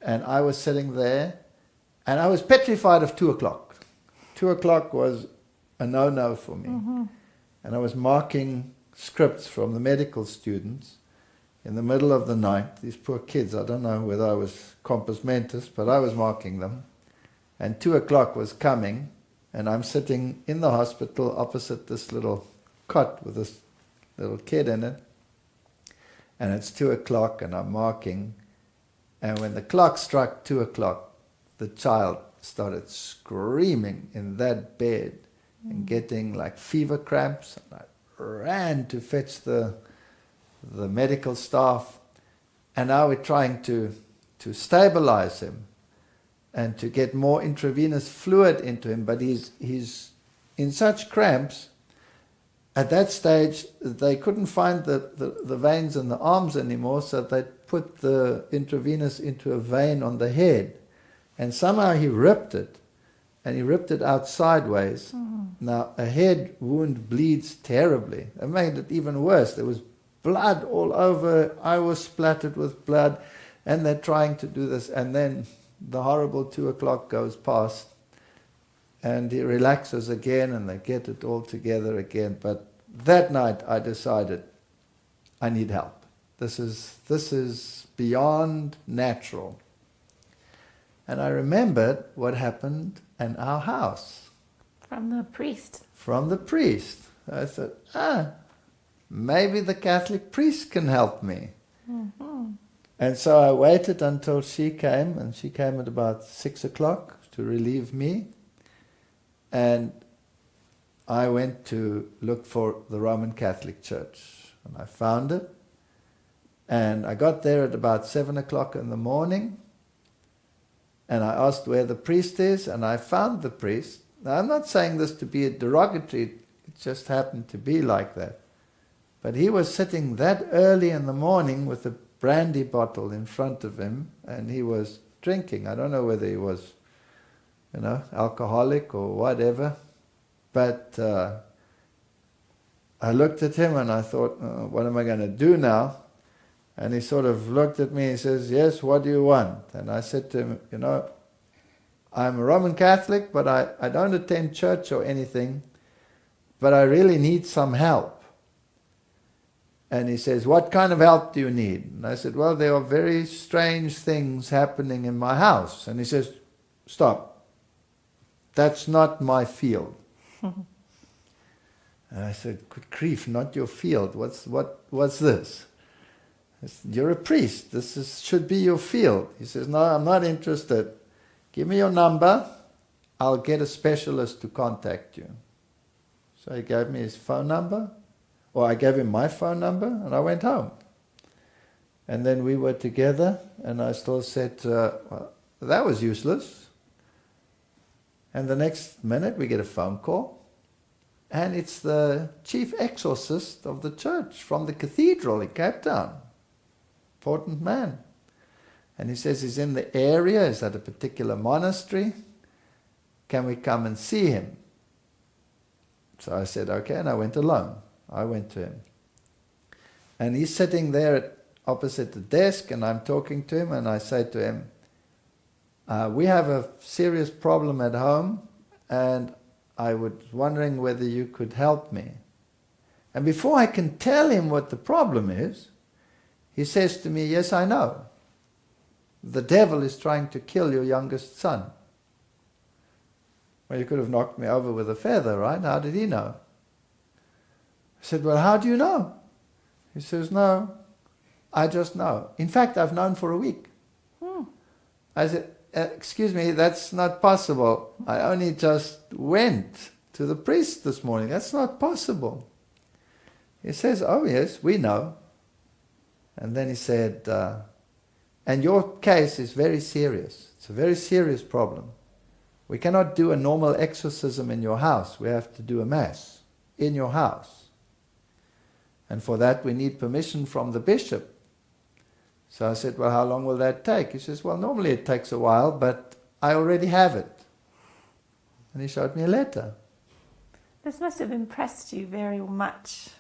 And I was sitting there, and I was petrified of 2 o'clock. 2 o'clock was a no-no for me. And I was marking scripts from the medical students in the middle of the night. These poor kids, I don't know whether I was compos mentis, but I was marking them. And 2 o'clock was coming, and I'm sitting in the hospital opposite this little cot with this little kid in it. And it's 2 o'clock, and I'm marking. And when the clock struck 2 o'clock, the child started screaming in that bed and getting like fever cramps. And I ran to fetch the medical staff. And now we're trying to stabilize him and to get more intravenous fluid into him. But he's in such cramps. at that stage, they couldn't find the veins in the arms anymore, so they put the intravenous into a vein on the head. And somehow he ripped it, and he ripped it out sideways. Now, a head wound bleeds terribly. It made it even worse. There was blood all over. I was splattered with blood, and they're trying to do this. And then the horrible 2 o'clock goes past, and he relaxes again, and they get it all together again. But that night I decided, I need help. This is beyond natural. And I remembered what happened in our house. From the priest. From the priest. I thought, maybe the Catholic priest can help me. And so I waited until she came, and she came at about 6 o'clock to relieve me. And I went to look for the Roman Catholic Church. And I found it. And I got there at about 7 o'clock in the morning. And I asked where the priest is, and I found the priest. Now, I'm not saying this to be a derogatory, it just happened to be like that. But he was sitting that early in the morning with a brandy bottle in front of him, and he was drinking. I don't know whether he was, alcoholic or whatever. But I looked at him and I thought, what am I going to do now? And he sort of looked at me and says, yes, what do you want? And I said to him, I'm a Roman Catholic, but I don't attend church or anything, but I really need some help. And he says, what kind of help do you need? And I said, well, there are very strange things happening in my house. And he says, stop. That's not my field. And I said, good grief, not your field. What's this? You're a priest. This should be your field. He says, no, I'm not interested. Give me your number. I'll get a specialist to contact you. So he gave me his phone number, or I gave him my phone number, and I went home. And then we were together, and I still said, well, that was useless. And the next minute we get a phone call, and it's the chief exorcist of the church from the cathedral in Cape Town. Important man. And he says he's in the area, he's at a particular monastery. Can we come and see him? So I said, okay, and I went alone. I went to him. And he's sitting there opposite the desk, and I'm talking to him, and I say to him, we have a serious problem at home, and I was wondering whether you could help me. And before I can tell him what the problem is, he says to me, yes, I know. The devil is trying to kill your youngest son. Well, you could have knocked me over with a feather, right? How did he know? I said, well, how do you know? He says, no, I just know. In fact, I've known for a week. I said, excuse me, that's not possible. I only just went to the priest this morning. That's not possible. He says, oh yes, we know. And then he said, and your case is very serious. It's a very serious problem. We cannot do a normal exorcism in your house. We have to do a mass in your house. And for that we need permission from the bishop. So I said, well, how long will that take? He says, well, normally it takes a while, but I already have it. And he showed me a letter. This must have impressed you very much.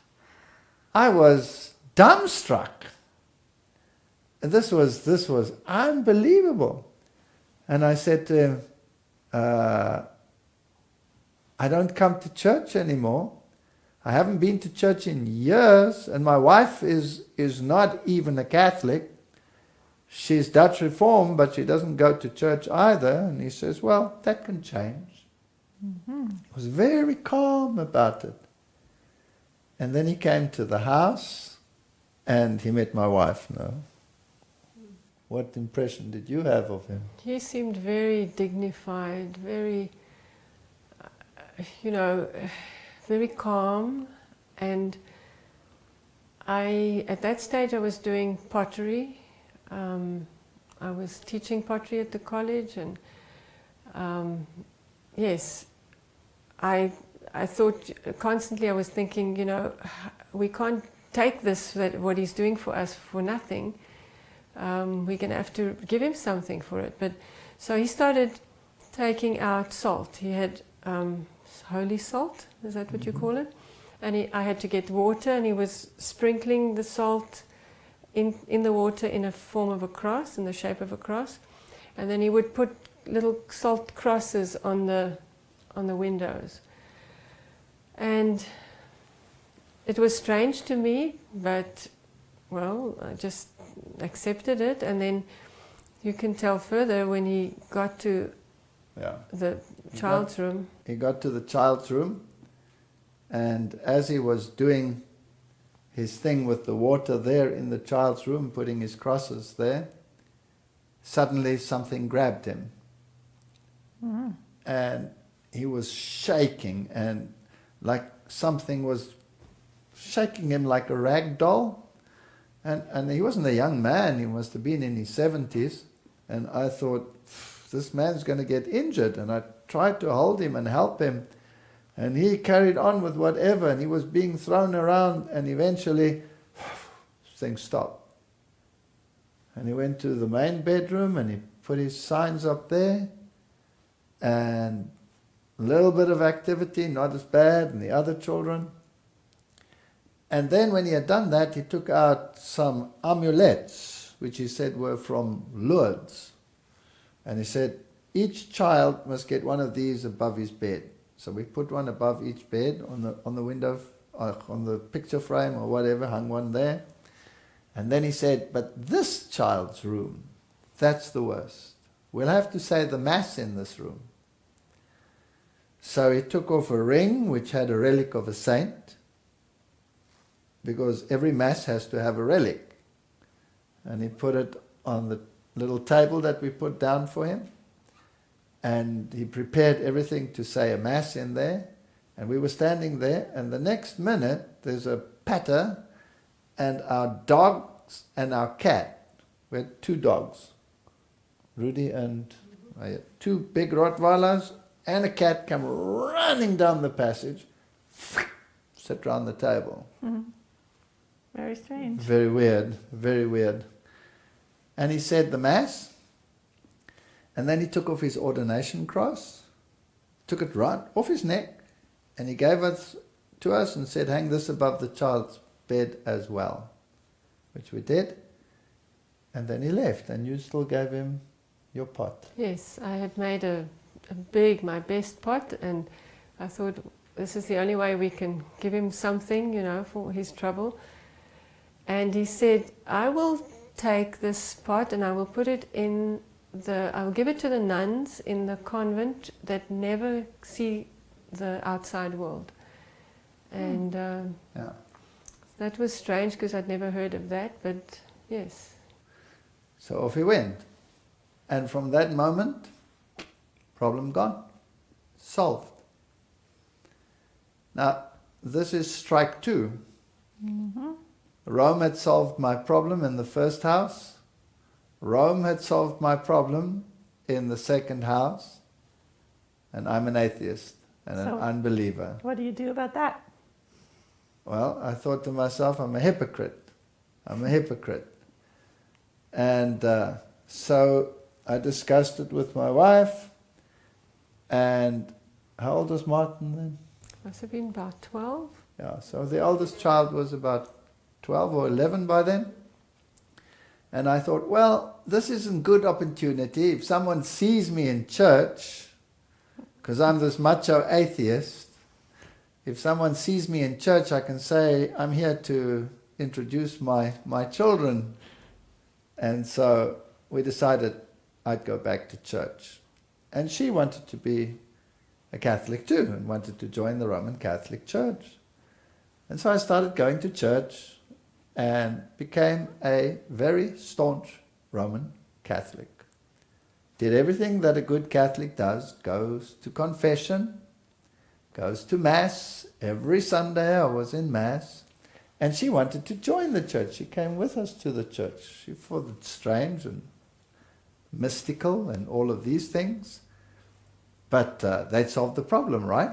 I was dumbstruck. This was unbelievable. And I said to him, I don't come to church anymore. I haven't been to church in years, and my wife is not even a Catholic. She's Dutch Reformed, but she doesn't go to church either. And he says, well, that can change. He was very calm about it. And then he came to the house, and he met my wife now. What impression did you have of him? He seemed very dignified, very, very calm. And at that stage I was doing pottery. I was teaching pottery at the college, and yes, I I thought constantly, I was thinking, you know, we can't take this, that what he's doing for us, for nothing. We're going to have to give him something for it. But so he started taking out salt. He had holy salt, is that what you call it? And I had to get water, and he was sprinkling the salt in the water in a form of a cross, in the shape of a cross. And then he would put little salt crosses on the windows. And it was strange to me, but, well, I just accepted it. And then you can tell further when he got to the child's room. He got to the child's room, and as he was doing his thing with the water there in the child's room, putting his crosses there, suddenly something grabbed him. Mm. And he was shaking, and like something was shaking him like a rag doll. And he wasn't a young man, he must have been in his 70s. And I thought, this man's going to get injured. And I tried to hold him and help him. And he carried on with whatever, and he was being thrown around, and eventually things stopped. And he went to the main bedroom, and he put his signs up there, and a little bit of activity, not as bad, and the other children. And then when he had done that, he took out some amulets, which he said were from Lourdes. And he said, each child must get one of these above his bed. So we put one above each bed on the window, on the picture frame or whatever, hung one there. And then he said, but this child's room, that's the worst. We'll have to say the Mass in this room. So he took off a ring which had a relic of a saint, because every Mass has to have a relic. And he put it on the little table that we put down for him. And he prepared everything to say a Mass in there. And we were standing there, and the next minute there's a patter, and our dogs and our cat, we had 2 dogs, Rudy and I had 2 big Rottweilers, and a cat come running down the passage, sit round the table. Mm-hmm. Very strange. Very weird, very weird. And he said the Mass, and then he took off his ordination cross, took it right off his neck, and he gave it to us and said, hang this above the child's bed as well, which we did. And then he left, and you still gave him your pot. Yes, I had made my best pot, and I thought this is the only way we can give him something, you know, for his trouble. And he said, I will take this pot and I will put it in I will give it to the nuns in the convent that never see the outside world. And that was strange, because I'd never heard of that, but yes. So off he went. And from that moment, problem gone. Solved. Now, this is strike 2. Mm-hmm. Rome had solved my problem in the first house. Rome had solved my problem in the second house. And I'm an atheist and an unbeliever. What do you do about that? Well, I thought to myself, I'm a hypocrite. I'm a hypocrite. And so I discussed it with my wife. And how old was Martin then? Must have been about 12. Yeah, so the oldest child was about 12 or 11 by then. And I thought, well, this isn't good opportunity. If someone sees me in church, because I'm this macho atheist, if someone sees me in church, I can say, I'm here to introduce my children. And so we decided I'd go back to church. And she wanted to be a Catholic too, and wanted to join the Roman Catholic Church. And so I started going to church and became a very staunch Roman Catholic. Did everything that a good Catholic does, goes to confession, goes to Mass. Every Sunday I was in Mass. And she wanted to join the church. She came with us to the church. She thought it strange and mystical and all of these things. But they'd solved the problem, right?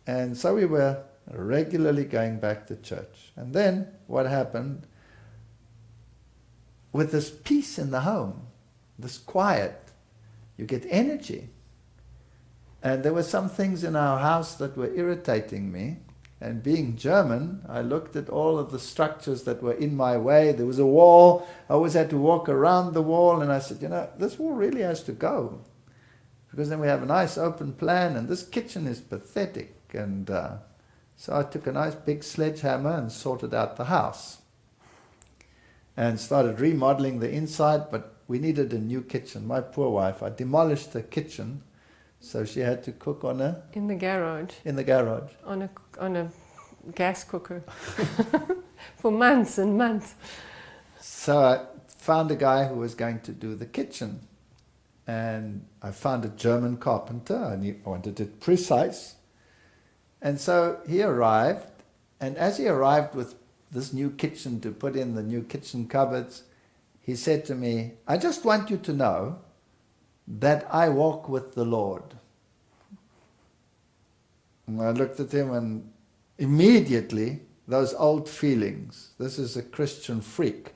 And so we were regularly going back to church. And then what happened, with this peace in the home, this quiet, you get energy. And there were some things in our house that were irritating me. And being German, I looked at all of the structures that were in my way. There was a wall. I always had to walk around the wall. And I said, this wall really has to go. Because then we have a nice open plan. And this kitchen is pathetic. And so I took a nice big sledgehammer and sorted out the house. And started remodeling the inside. But we needed a new kitchen. My poor wife, I demolished the kitchen. So she had to cook on in the garage. In the garage. On a gas cooker. For months and months. So I found a guy who was going to do the kitchen. And I found a German carpenter. I wanted it precise. And so he arrived. And as he arrived with this new kitchen to put in the new kitchen cupboards, he said to me, I just want you to know that I walk with the Lord. And I looked at him and immediately those old feelings, this is a Christian freak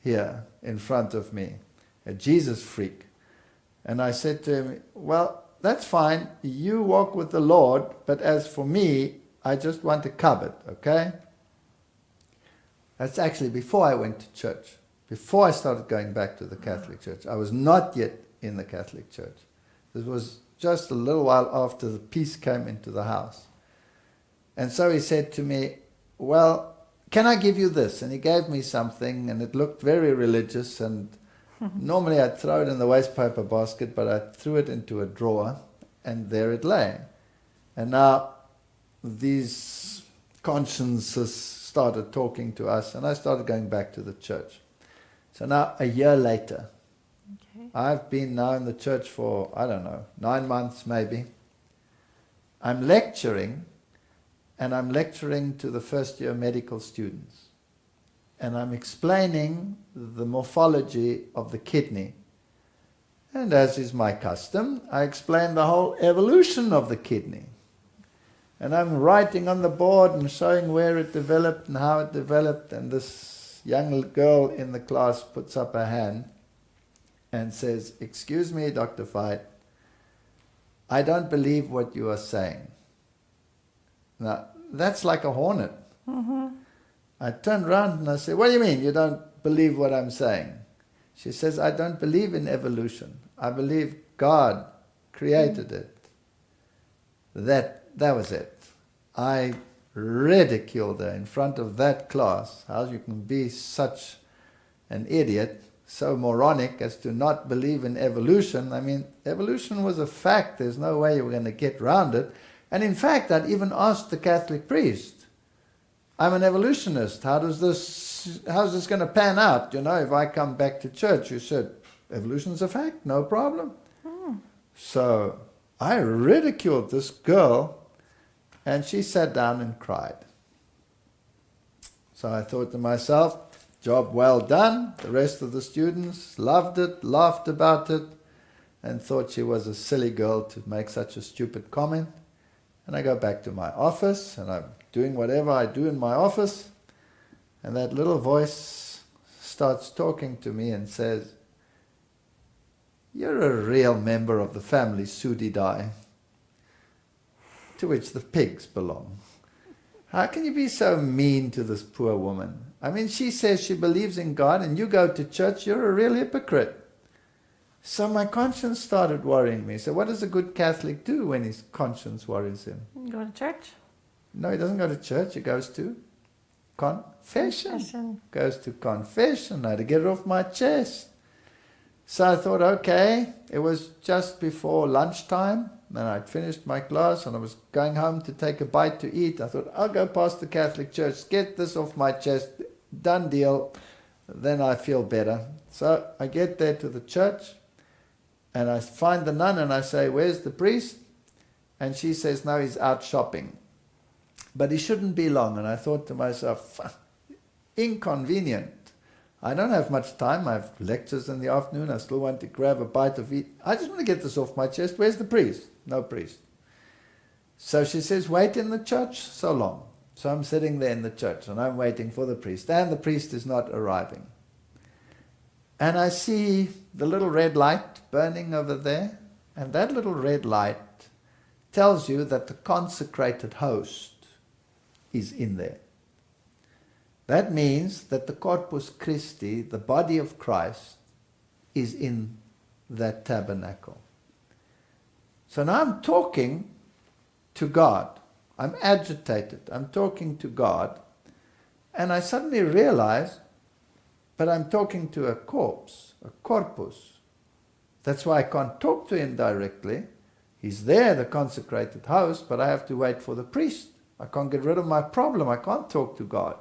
here in front of me, a Jesus freak. And I said to him, well, that's fine, you walk with the Lord, but as for me, I just want a cupboard, okay? That's actually before I went to church, before I started going back to the Catholic Church. I was not yet in the Catholic Church. This was just a little while after the peace came into the house. And so he said to me, well, can I give you this? And he gave me something, and it looked very religious, and normally I'd throw it in the waste paper basket, but I threw it into a drawer, and there it lay. And now these consciences started talking to us, and I started going back to the church. So now, a year later, I've been now in the church for, 9 months maybe. I'm lecturing, and I'm lecturing to the first year medical students. And I'm explaining the morphology of the kidney. And as is my custom, I explain the whole evolution of the kidney. And I'm writing on the board and showing where it developed and how it developed. And this young girl in the class puts up her hand and says, excuse me, Dr. Veith, I don't believe what you are saying. Now, that's like a hornet. Mm-hmm. I turned around and I said, what do you mean you don't believe what I'm saying? She says, I don't believe in evolution. I believe God created it. That was it. I ridiculed her in front of that class. How you can be such an idiot, so moronic as to not believe in evolution. I mean, evolution was a fact. There's no way you were going to get around it. And in fact, I'd even asked the Catholic priest, I'm an evolutionist. How's this going to pan out? If I come back to church, you said, evolution's a fact, no problem. So I ridiculed this girl, and she sat down and cried. So I thought to myself, job well done. The rest of the students loved it, laughed about it, and thought she was a silly girl to make such a stupid comment. And I go back to my office, and I'm doing whatever I do in my office, and that little voice starts talking to me and says, you're a real member of the family Sudidai, to which the pigs belong. How can you be so mean to this poor woman? I mean, she says she believes in God, and you go to church, you're a real hypocrite. So my conscience started worrying me. So what does a good Catholic do when his conscience worries him? Go to church? No, he doesn't go to church. He goes to confession. Goes to confession. I had to get it off my chest. So I thought, okay, it was just before lunchtime, and I'd finished my class, and I was going home to take a bite to eat. I thought, I'll go past the Catholic church, get this off my chest, done deal, then I feel better. So I get there to the church, and I find the nun, and I say, where's the priest? And she says, no, he's out shopping. But he shouldn't be long. And I thought to myself, inconvenient. I don't have much time. I have lectures in the afternoon. I still want to grab a bite of eat. I just want to get this off my chest. Where's the priest? No priest. So she says, wait in the church so long. So I'm sitting there in the church and I'm waiting for the priest, and the priest is not arriving. And I see the little red light burning over there, and that little red light tells you that the consecrated host is in there. That means that the Corpus Christi, the body of Christ, is in that tabernacle. So now I'm talking to God. I'm agitated. I'm talking to God. And I suddenly realize, but I'm talking to a corpse, a corpus. That's why I can't talk to him directly. He's there, the consecrated host, but I have to wait for the priest. I can't get rid of my problem. I can't talk to God.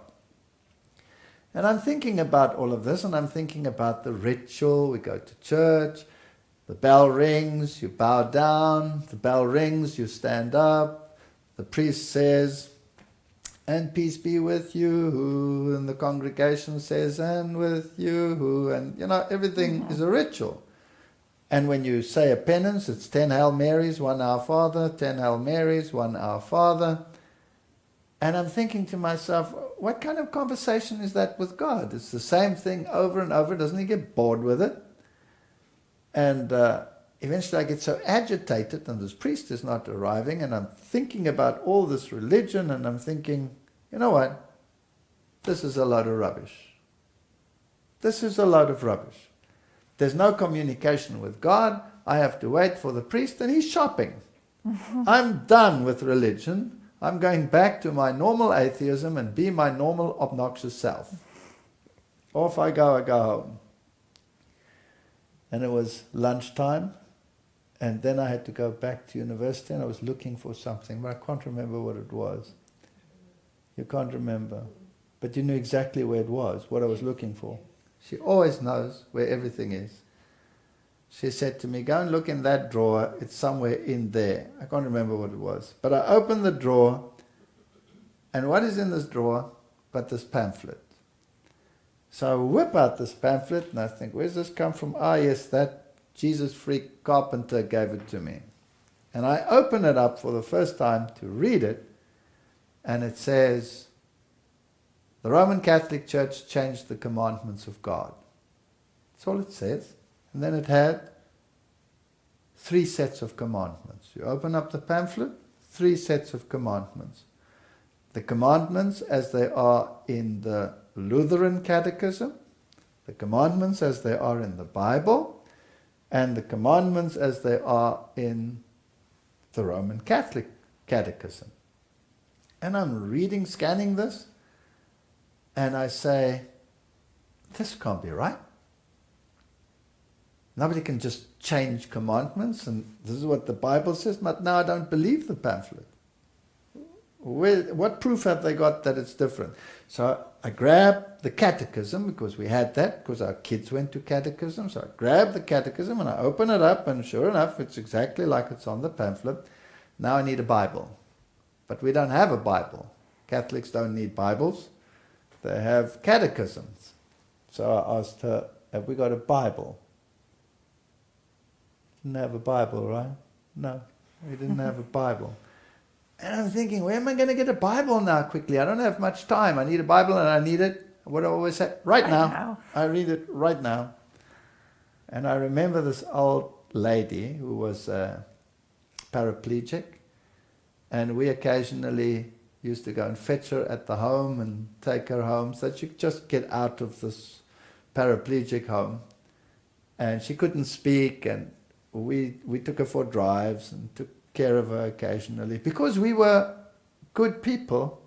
And I'm thinking about all of this, and I'm thinking about the ritual. We go to church, the bell rings, you bow down, the bell rings, you stand up, the priest says, and peace be with you, and the congregation says, and with you, and everything is a ritual. And when you say a penance, it's 10 Hail Marys, 1 Our Father, 10 Hail Marys, 1 Our Father. And I'm thinking to myself, what kind of conversation is that with God? It's the same thing over and over. Doesn't he get bored with it? And eventually I get so agitated, and this priest is not arriving, and I'm thinking about all this religion, and I'm thinking, you know what? This is a load of rubbish. This is a load of rubbish. There's no communication with God. I have to wait for the priest, and he's shopping. I'm done with religion. I'm going back to my normal atheism and be my normal obnoxious self. Off I go home. And it was lunchtime, and then I had to go back to university, and I was looking for something, but I can't remember what it was. You can't remember. But you knew exactly where it was, what I was looking for. She always knows where everything is. She said to me, go and look in that drawer, it's somewhere in there. I can't remember what it was. But I opened the drawer, and what is in this drawer but this pamphlet? So I whip out this pamphlet, and I think, where's this come from? Ah, yes, that Jesus freak carpenter gave it to me. And I open it up for the first time to read it, and it says, the Roman Catholic Church changed the commandments of God. That's all it says. And then it had 3 sets of commandments. You open up the pamphlet, 3 sets of commandments. The commandments as they are in the Lutheran Catechism, the commandments as they are in the Bible, and the commandments as they are in the Roman Catholic Catechism. And I'm reading, scanning this, and I say, this can't be right. Nobody can just change commandments, and this is what the Bible says, but now I don't believe the pamphlet. What proof have they got that it's different? So I grabbed the catechism, because we had that, because our kids went to catechism. So I grabbed the catechism and I open it up, and sure enough, it's exactly like it's on the pamphlet. Now I need a Bible. But we don't have a Bible. Catholics don't need Bibles. They have catechisms. So I asked her, have we got a Bible? Didn't have a Bible, right? No, we didn't have a Bible. And I'm thinking, where am I going to get a Bible now quickly? I don't have much time. I need a Bible, and I need it, what I always say, right now. I read it right now. And I remember this old lady who was paraplegic, and we occasionally used to go and fetch her at the home and take her home so that she could just get out of this paraplegic home. And she couldn't speak, and we took her for drives and took care of her occasionally, because we were good people,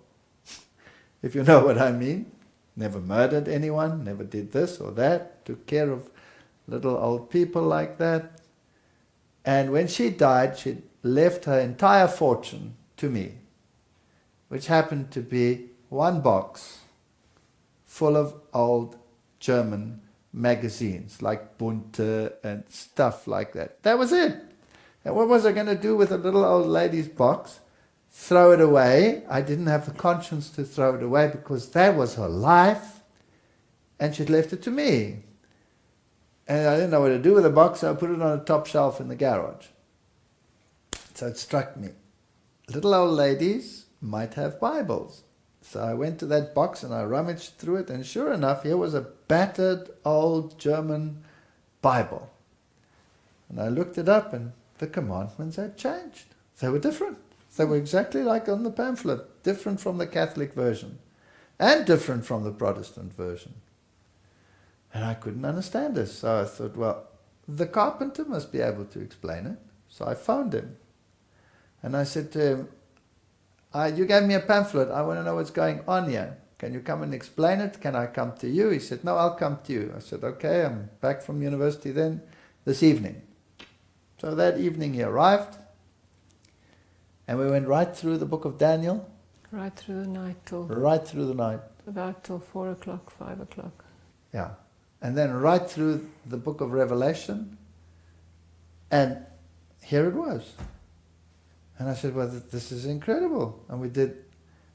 if you know what I mean. Never murdered anyone, never did this or that, took care of little old people like that. And when she died, she left her entire fortune to me, which happened to be 1 box full of old German magazines like Bunte and stuff like that. That was it. And what was I going to do with a little old lady's box? Throw it away? I didn't have the conscience to throw it away, because that was her life, and she'd left it to me. And I didn't know what to do with the box, so I put it on a top shelf in the garage. So it struck me. little old ladies might have Bibles. So I went to that box and I rummaged through it, and sure enough, here was a battered old German Bible. And I looked it up, and the commandments had changed. They were different. They were exactly like on the pamphlet, different from the Catholic version, and different from the Protestant version. And I couldn't understand this. So I thought, well, the carpenter must be able to explain it. So I phoned him. And I said to him, you gave me a pamphlet. I want to know what's going on here. Can you come and explain it? Can I come to you? He said, no, I'll come to you. I said, okay, I'm back from university then this evening. So that evening he arrived. And we went right through the book of Daniel. Right through the night till... Right through the night. About till 4 o'clock, 5 o'clock. Yeah. And then right through the book of Revelation. And here it was. And I said, well, this is incredible. And we did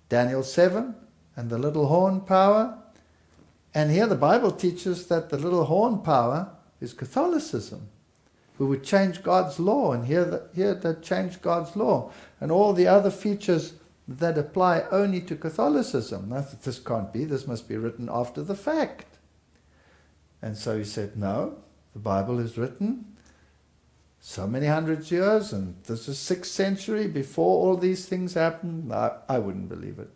Daniel 7 and the little horn power. And here the Bible teaches that the little horn power is Catholicism. We would change God's law, and here that changed God's law. And all the other features that apply only to Catholicism. I said, this can't be, this must be written after the fact. And so he said, no, the Bible is written so many hundreds years, and this is 6th century before all these things happened. I wouldn't believe it.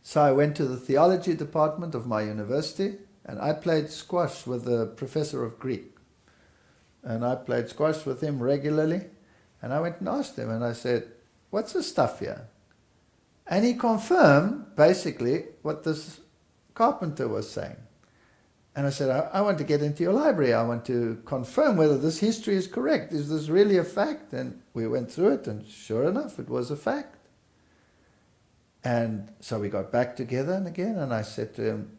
So I went to the theology department of my university, and I played squash with the professor of Greek. And I played squash with him regularly, and I went and asked him, and I said, what's the stuff here? And he confirmed, basically, what this carpenter was saying. And I said, I want to get into your library. I want to confirm whether this history is correct. Is this really a fact? And we went through it, and sure enough, it was a fact. And so we got back together and again, and I said to him,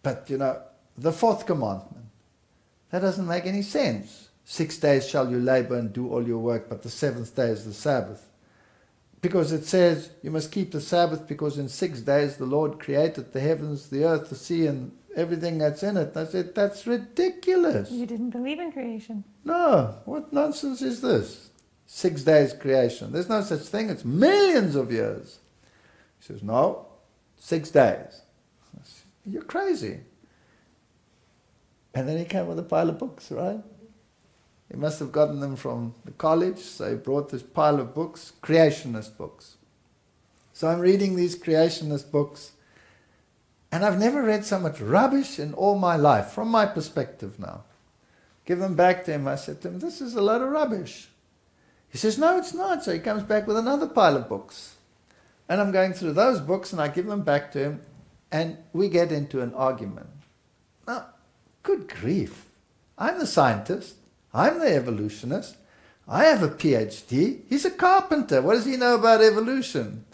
but you know, the 4th commandment, that doesn't make any sense. 6 days shall you labor and do all your work, but the 7th day is the Sabbath. Because it says you must keep the Sabbath because in 6 days the Lord created the heavens, the earth, the sea, and everything that's in it. I said, that's ridiculous. You didn't believe in creation. No, what nonsense is this? 6 days creation. There's no such thing. It's millions of years. He says, no, 6 days. I said, you're crazy. And then he came with a pile of books, right? He must have gotten them from the college, so he brought this pile of books, creationist books. So I'm reading these creationist books, and I've never read so much rubbish in all my life, from my perspective now. Give them back to him. I said to him, this is a load of rubbish. He says, no, it's not. So he comes back with another pile of books. And I'm going through those books, and I give them back to him, and we get into an argument. Now, good grief. I'm the scientist. I'm the evolutionist. I have a PhD. He's a carpenter. What does he know about evolution?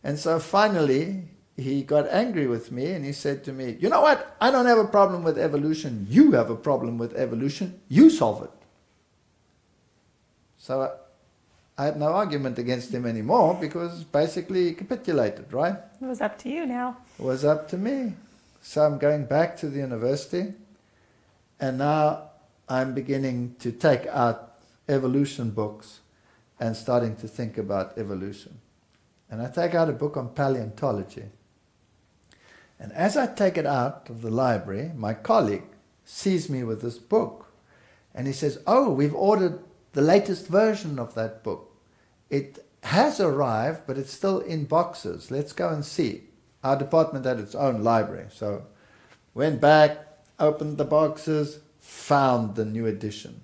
And so finally, he got angry with me, and he said to me, you know what? I don't have a problem with evolution. You have a problem with evolution. You solve it. So I had no argument against him anymore, because basically he capitulated, right? It was up to you now. It was up to me. So I'm going back to the university, and now I'm beginning to take out evolution books and starting to think about evolution. And I take out a book on paleontology. And as I take it out of the library, my colleague sees me with this book, and he says, oh, we've ordered the latest version of that book. It has arrived, but it's still in boxes. Let's go and see. Our department had its own library. So went back, opened the boxes, found the new edition.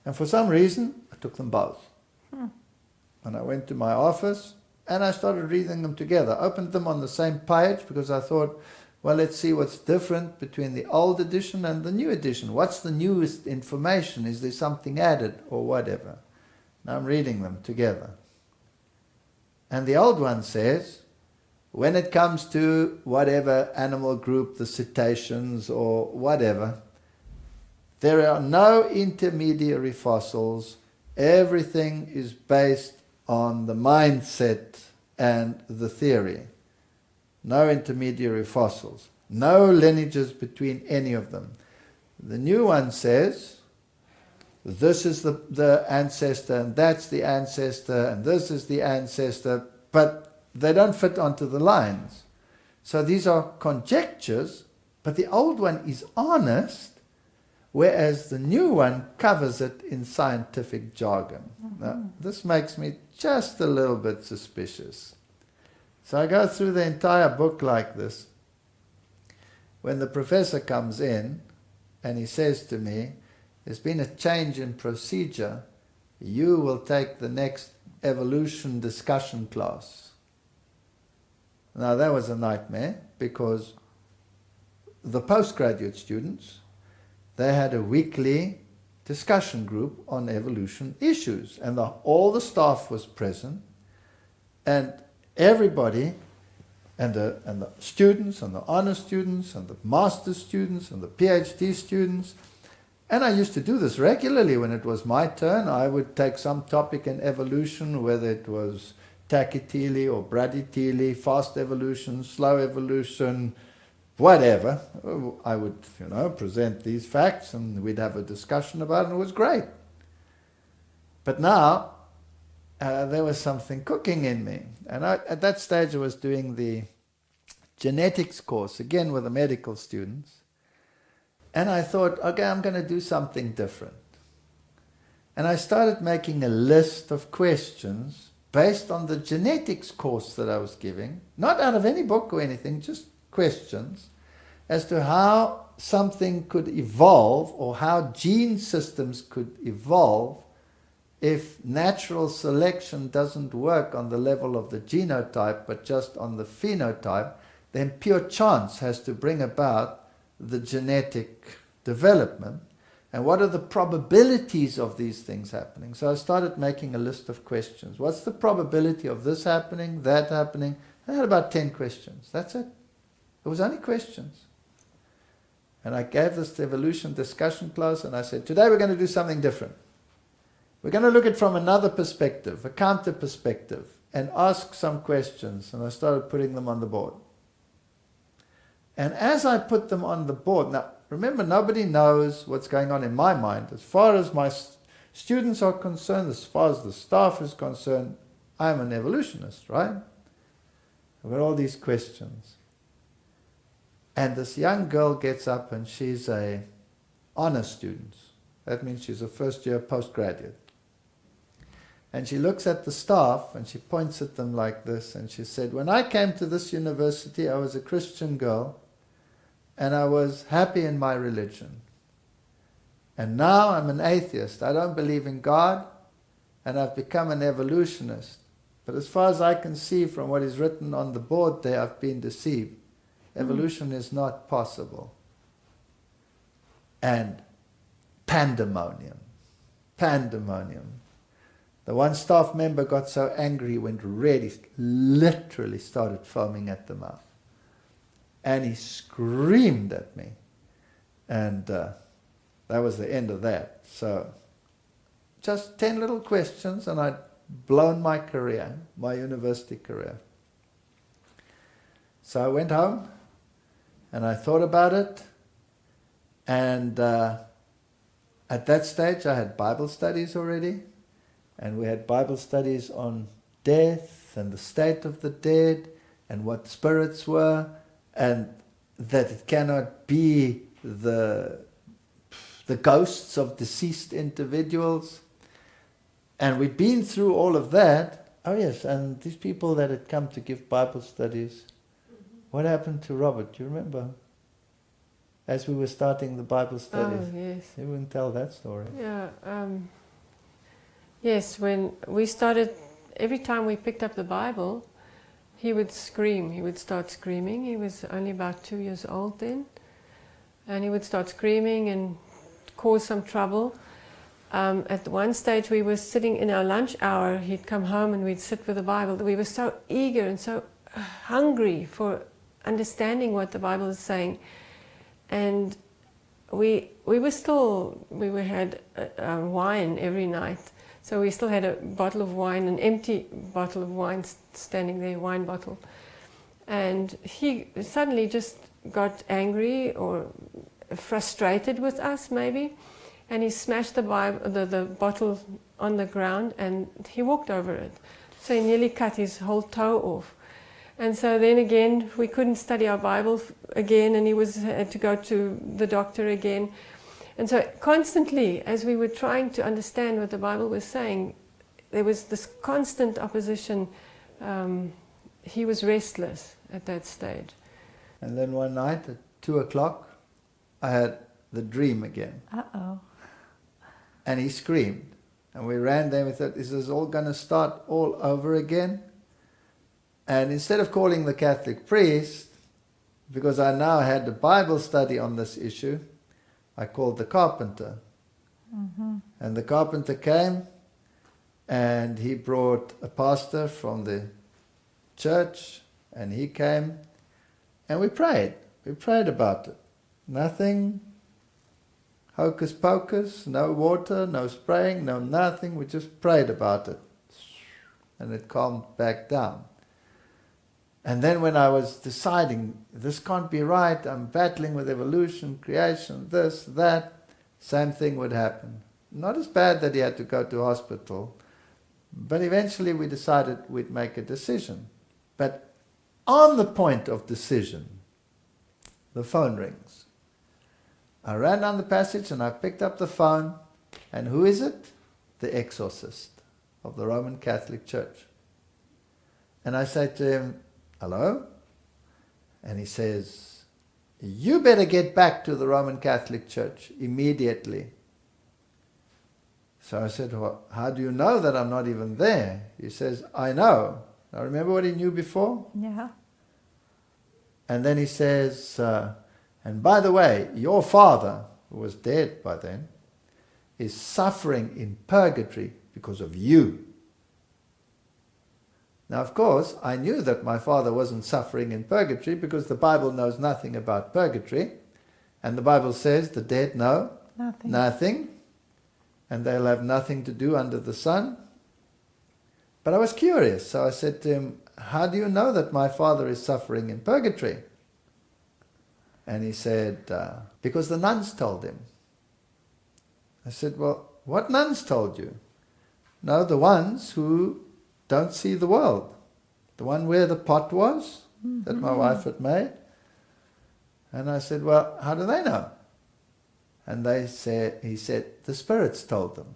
And for some reason, I took them both. And I went to my office, and I started reading them together. Opened them on the same page, because I thought, well, let's see what's different between the old edition and the new edition. What's the newest information? Is there something added or whatever? Now I'm reading them together. And the old one says, when it comes to whatever animal group, the cetaceans or whatever, there are no intermediary fossils. Everything is based on the mindset and the theory. No intermediary fossils. No lineages between any of them. The new one says, this is the ancestor, and that's the ancestor, and this is the ancestor, but they don't fit onto the lines. So these are conjectures, but the old one is honest, whereas the new one covers it in scientific jargon. Now, this makes me just a little bit suspicious. So I go through the entire book like this. When the professor comes in and he says to me, there's been a change in procedure, you will take the next evolution discussion class. Now that was a nightmare, because the postgraduate students, they had a weekly discussion group on evolution issues, and all the staff was present, and everybody, and the students, and the honor students, and the master students, and the PhD students. And I used to do this regularly when it was my turn. I would take some topic in evolution, whether it was Takitili or Braditili, fast evolution, slow evolution, whatever. I would, present these facts, and we'd have a discussion about it, and it was great. But now, there was something cooking in me. And at that stage I was doing the genetics course, again with the medical students. And I thought, okay, I'm going to do something different. And I started making a list of questions based on the genetics course that I was giving, not out of any book or anything, just questions, as to how something could evolve, or how gene systems could evolve if natural selection doesn't work on the level of the genotype, but just on the phenotype. Then pure chance has to bring about the genetic development, and what are the probabilities of these things happening. So I started making a list of questions. What's the probability of this happening, that happening? I had about 10 questions. That's it. It was only questions. And I gave this evolution discussion class, and I said, today we're going to do something different. We're going to look at it from another perspective, a counter perspective, and ask some questions. And I started putting them on the board. And as I put them on the board, now remember, nobody knows what's going on in my mind. As far as my students are concerned, as far as the staff is concerned, I'm an evolutionist, right? I've got all these questions. And this young girl gets up, and she's an honor student. That means she's a first-year postgraduate. And she looks at the staff, and she points at them like this, and she said, when I came to this university, I was a Christian girl, and I was happy in my religion. And now I'm an atheist. I don't believe in God, and I've become an evolutionist. But as far as I can see from what is written on the board there, I've been deceived. Evolution is not possible. And pandemonium. Pandemonium. The one staff member got so angry he went red, he literally started foaming at the mouth. And he screamed at me. And that was the end of that. So just 10 little questions, and I'd blown my career, my university career. So I went home, and I thought about it. And at that stage I had Bible studies already. And we had Bible studies on death and the state of the dead and what spirits were, and that it cannot be the ghosts of deceased individuals. And we'd been through all of that. Oh yes, and these people that had come to give Bible studies, what happened to Robert? Do you remember? As we were starting the Bible studies. Oh, yes. You wouldn't tell that story. Yeah. Yes, when we started, every time we picked up the Bible, he would scream. He would start screaming. He was only about 2 years old then. And he would start screaming and cause some trouble. At one stage we were sitting in our lunch hour. He'd come home and we'd sit with the Bible. We were so eager and so hungry for understanding what the Bible is saying. And we had wine every night. So we still had a bottle of wine, an empty bottle of wine standing there, wine bottle. And he suddenly just got angry or frustrated with us maybe. and he smashed the bottle on the ground, and he walked over it. So he nearly cut his whole toe off. And so then again, we couldn't study our Bible again, and he had to go to the doctor again. And so constantly, as we were trying to understand what the Bible was saying, there was this constant opposition. He was restless at that stage. And then one night at 2 o'clock, I had the dream again. Uh-oh. And he screamed. And we ran there and we thought, is this all going to start all over again? And instead of calling the Catholic priest, because I now had a Bible study on this issue, I called the carpenter. Mm-hmm. And the carpenter came, and he brought a pastor from the church, and he came, and we prayed. We prayed about it. Nothing hocus pocus, no water, no spraying, no nothing. We just prayed about it. And it calmed back down. And then when I was deciding, this can't be right, I'm battling with evolution, creation, this, that, same thing would happen. Not as bad that he had to go to hospital, but eventually we decided we'd make a decision. But on the point of decision, the phone rings. I ran down the passage and I picked up the phone, and who is it? The exorcist of the Roman Catholic Church. And I say to him, hello? And he says, you better get back to the Roman Catholic Church immediately. So I said, well, how do you know that I'm not even there? He says, I know. Now remember what he knew before? Yeah. And then he says, and by the way, your father, who was dead by then, is suffering in purgatory because of you. Now, of course, I knew that my father wasn't suffering in purgatory because the Bible knows nothing about purgatory. And the Bible says the dead know nothing, and they'll have nothing to do under the sun. But I was curious, so I said to him, how do you know that my father is suffering in purgatory? And he said, because the nuns told him. I said, well, what nuns told you? No, the ones who don't see the world. The one where the pot was, that my wife had made. And I said, well, how do they know? And he said, the spirits told them.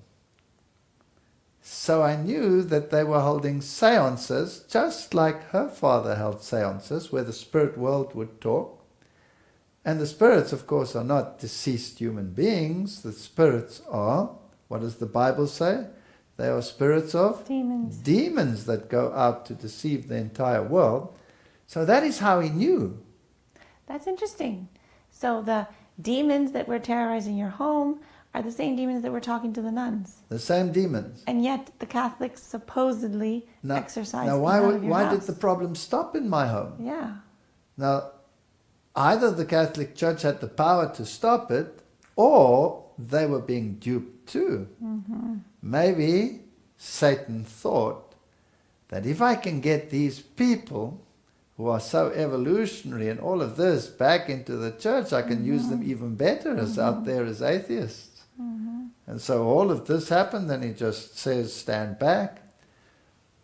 So I knew that they were holding seances, just like her father held seances, where the spirit world would talk. And the spirits, of course, are not deceased human beings. The spirits are, what does the Bible say? They are spirits of demons. Demons that go out to deceive the entire world. So that is how he knew. That's interesting. So the demons that were terrorizing your home are the same demons that were talking to the nuns. The same demons. And yet the Catholics supposedly exorcised now them out of your why house. did the problem stop in my home? Yeah. Now, either the Catholic Church had the power to stop it, or they were being duped too. Mm-hmm. Maybe Satan thought that if I can get these people who are so evolutionary and all of this back into the church, I can use them even better as out there as atheists. Mm-hmm. And so all of this happened, and he just says, stand back.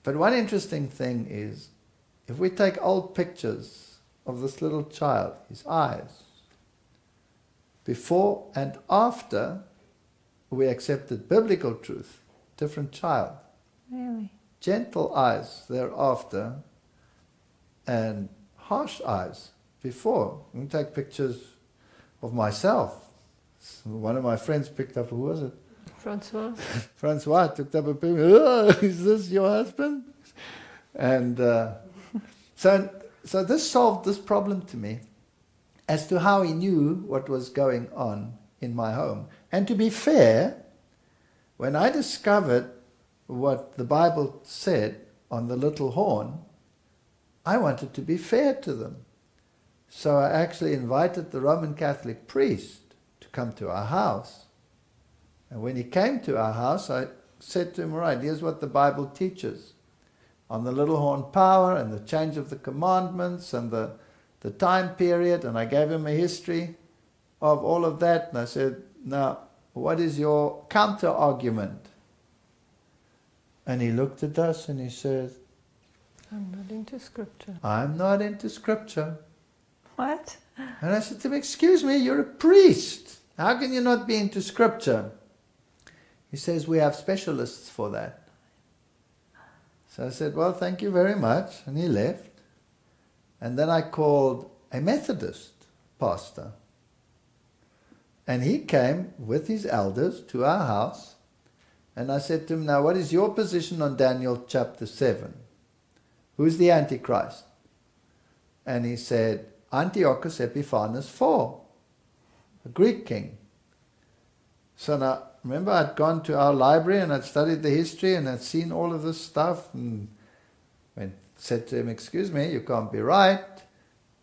But one interesting thing is, if we take old pictures of this little child, his eyes, before and after we accepted biblical truth, different child. Really? Gentle eyes thereafter, and harsh eyes before. We can take pictures of myself. One of my friends picked up, who was it? Francois. Francois took up a picture. Oh, is this your husband? And so this solved this problem to me as to how he knew what was going on in my home. And to be fair, when I discovered what the Bible said on the little horn, I wanted to be fair to them. So I actually invited the Roman Catholic priest to come to our house. And when he came to our house, I said to him, right, here's what the Bible teaches on the little horn power and the change of the commandments and the time period. And I gave him a history of all of that. And I said, now, what is your counter-argument? And he looked at us and he said, I'm not into scripture. I'm not into scripture. What? And I said to him, excuse me, you're a priest. How can you not be into scripture? He says, we have specialists for that. So I said, well, thank you very much. And he left. And then I called a Methodist pastor. And he came with his elders to our house. And I said to him, now what is your position on Daniel chapter 7? Who's the Antichrist? And he said, Antiochus Epiphanes IV, a Greek king. So now, remember I'd gone to our library and I'd studied the history and I'd seen all of this stuff and said to him, excuse me, you can't be right.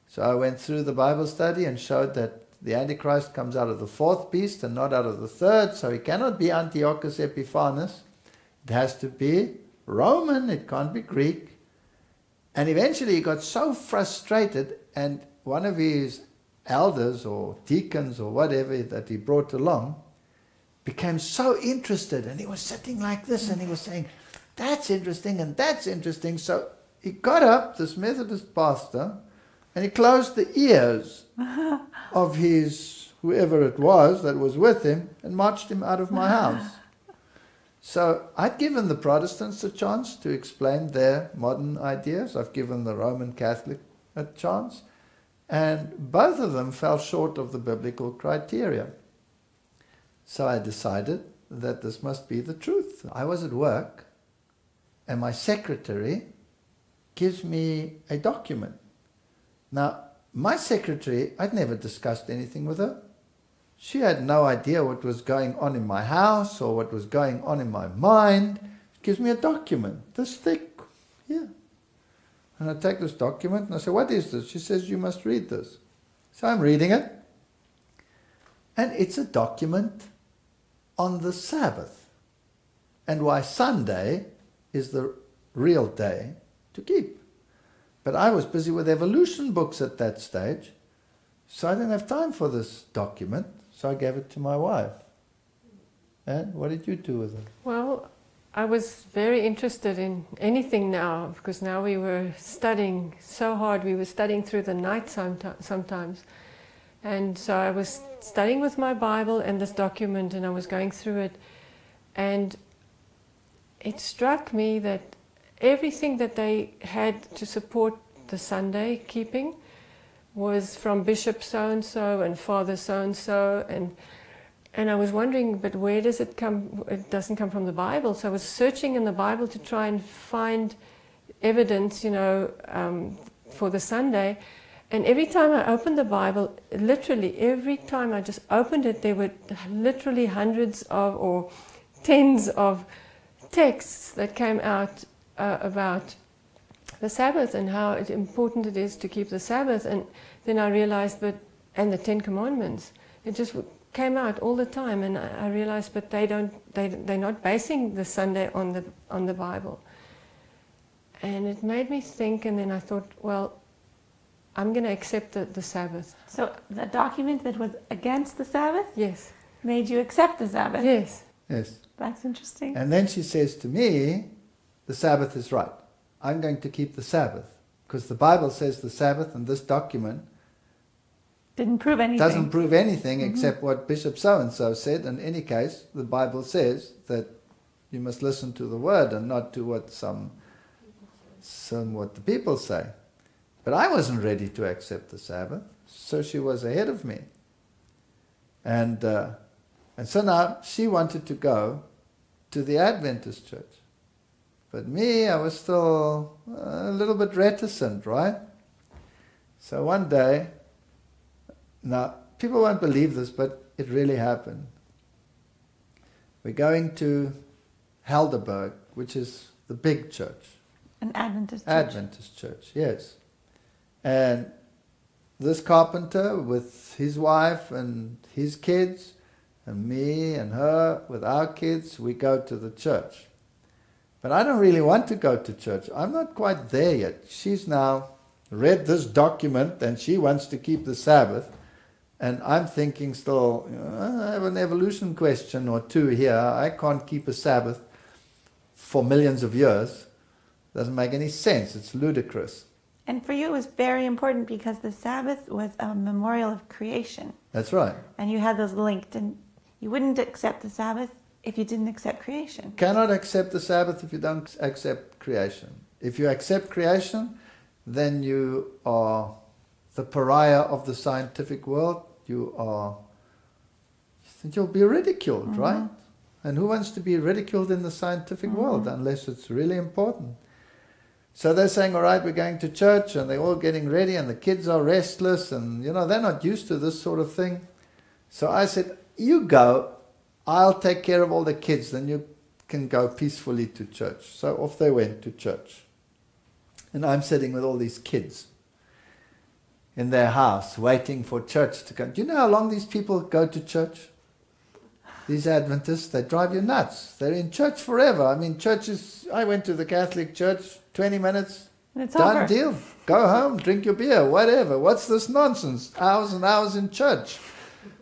So I went through the Bible study and showed that the Antichrist comes out of the fourth beast and not out of the third, so he cannot be Antiochus Epiphanes. It has to be Roman, it can't be Greek. And eventually he got so frustrated, and one of his elders or deacons or whatever that he brought along became so interested, and he was sitting like this and he was saying, that's interesting and that's interesting. So he got up, this Methodist pastor, and he closed the ears of his, whoever it was that was with him, and marched him out of my house. So I'd given the Protestants a chance to explain their modern ideas. I've given the Roman Catholic a chance. And both of them fell short of the biblical criteria. So I decided that this must be the truth. I was at work, and my secretary gives me a document. Now, my secretary, I'd never discussed anything with her. She had no idea what was going on in my house or what was going on in my mind. She gives me a document, this thick, here. And I take this document and I say, what is this? She says, you must read this. So I'm reading it. And it's a document on the Sabbath and why Sunday is the real day to keep. But I was busy with evolution books at that stage, so I didn't have time for this document, so I gave it to my wife. And what did you do with it? Well, I was very interested in anything now, because now we were studying so hard. We were studying through the night sometimes. And so I was studying with my Bible and this document, and I was going through it. And it struck me that everything that they had to support the Sunday keeping was from Bishop so-and-so and Father so-and-so, and I was wondering, but where does it come? It doesn't come from the Bible. So I was searching in the Bible to try and find evidence, for the Sunday. And every time I opened the Bible, literally every time I just opened it, there were literally hundreds of or tens of texts that came out about the Sabbath and how important it is to keep the Sabbath. And then I realized, and the Ten Commandments, it just came out all the time, and I realized, but they're not basing the Sunday on the Bible. And it made me think, and then I thought, well, I'm going to accept the Sabbath. So the document that was against the Sabbath? Yes. Made you accept the Sabbath? Yes. Yes. That's interesting. And then she says to me, the Sabbath is right. I'm going to keep the Sabbath. Because the Bible says the Sabbath, and this document didn't prove anything. Doesn't prove anything except what Bishop so-and-so said. In any case, the Bible says that you must listen to the word and not to what what the people say. But I wasn't ready to accept the Sabbath, so she was ahead of me. And so now she wanted to go to the Adventist church. But me, I was still a little bit reticent, right? So one day, now people won't believe this, but it really happened. We're going to Helderberg, which is the big church. An Adventist church. Adventist church, yes. And this carpenter with his wife and his kids, and me and her with our kids, we go to the church. But I don't really want to go to church. I'm not quite there yet. She's now read this document and she wants to keep the Sabbath. And I'm thinking still, I have an evolution question or two here. I can't keep a Sabbath for millions of years. Doesn't make any sense. It's ludicrous. And for you, it was very important because the Sabbath was a memorial of creation. That's right. And you had those linked, and you wouldn't accept the Sabbath if you didn't accept creation. Cannot accept the Sabbath if you don't accept creation. If you accept creation, then you are the pariah of the scientific world. You'll be ridiculed, right? And who wants to be ridiculed in the scientific world unless it's really important? So they're saying, all right, we're going to church, and they're all getting ready, and the kids are restless, and they're not used to this sort of thing. So I said, you go, I'll take care of all the kids, then you can go peacefully to church. So off they went to church. And I'm sitting with all these kids in their house, waiting for church to come. Do you know how long these people go to church? These Adventists, they drive you nuts. They're in church forever. I mean, I went to the Catholic church, 20 minutes, And it's done over. deal. Go home, drink your beer, whatever. What's this nonsense? Hours and hours in church.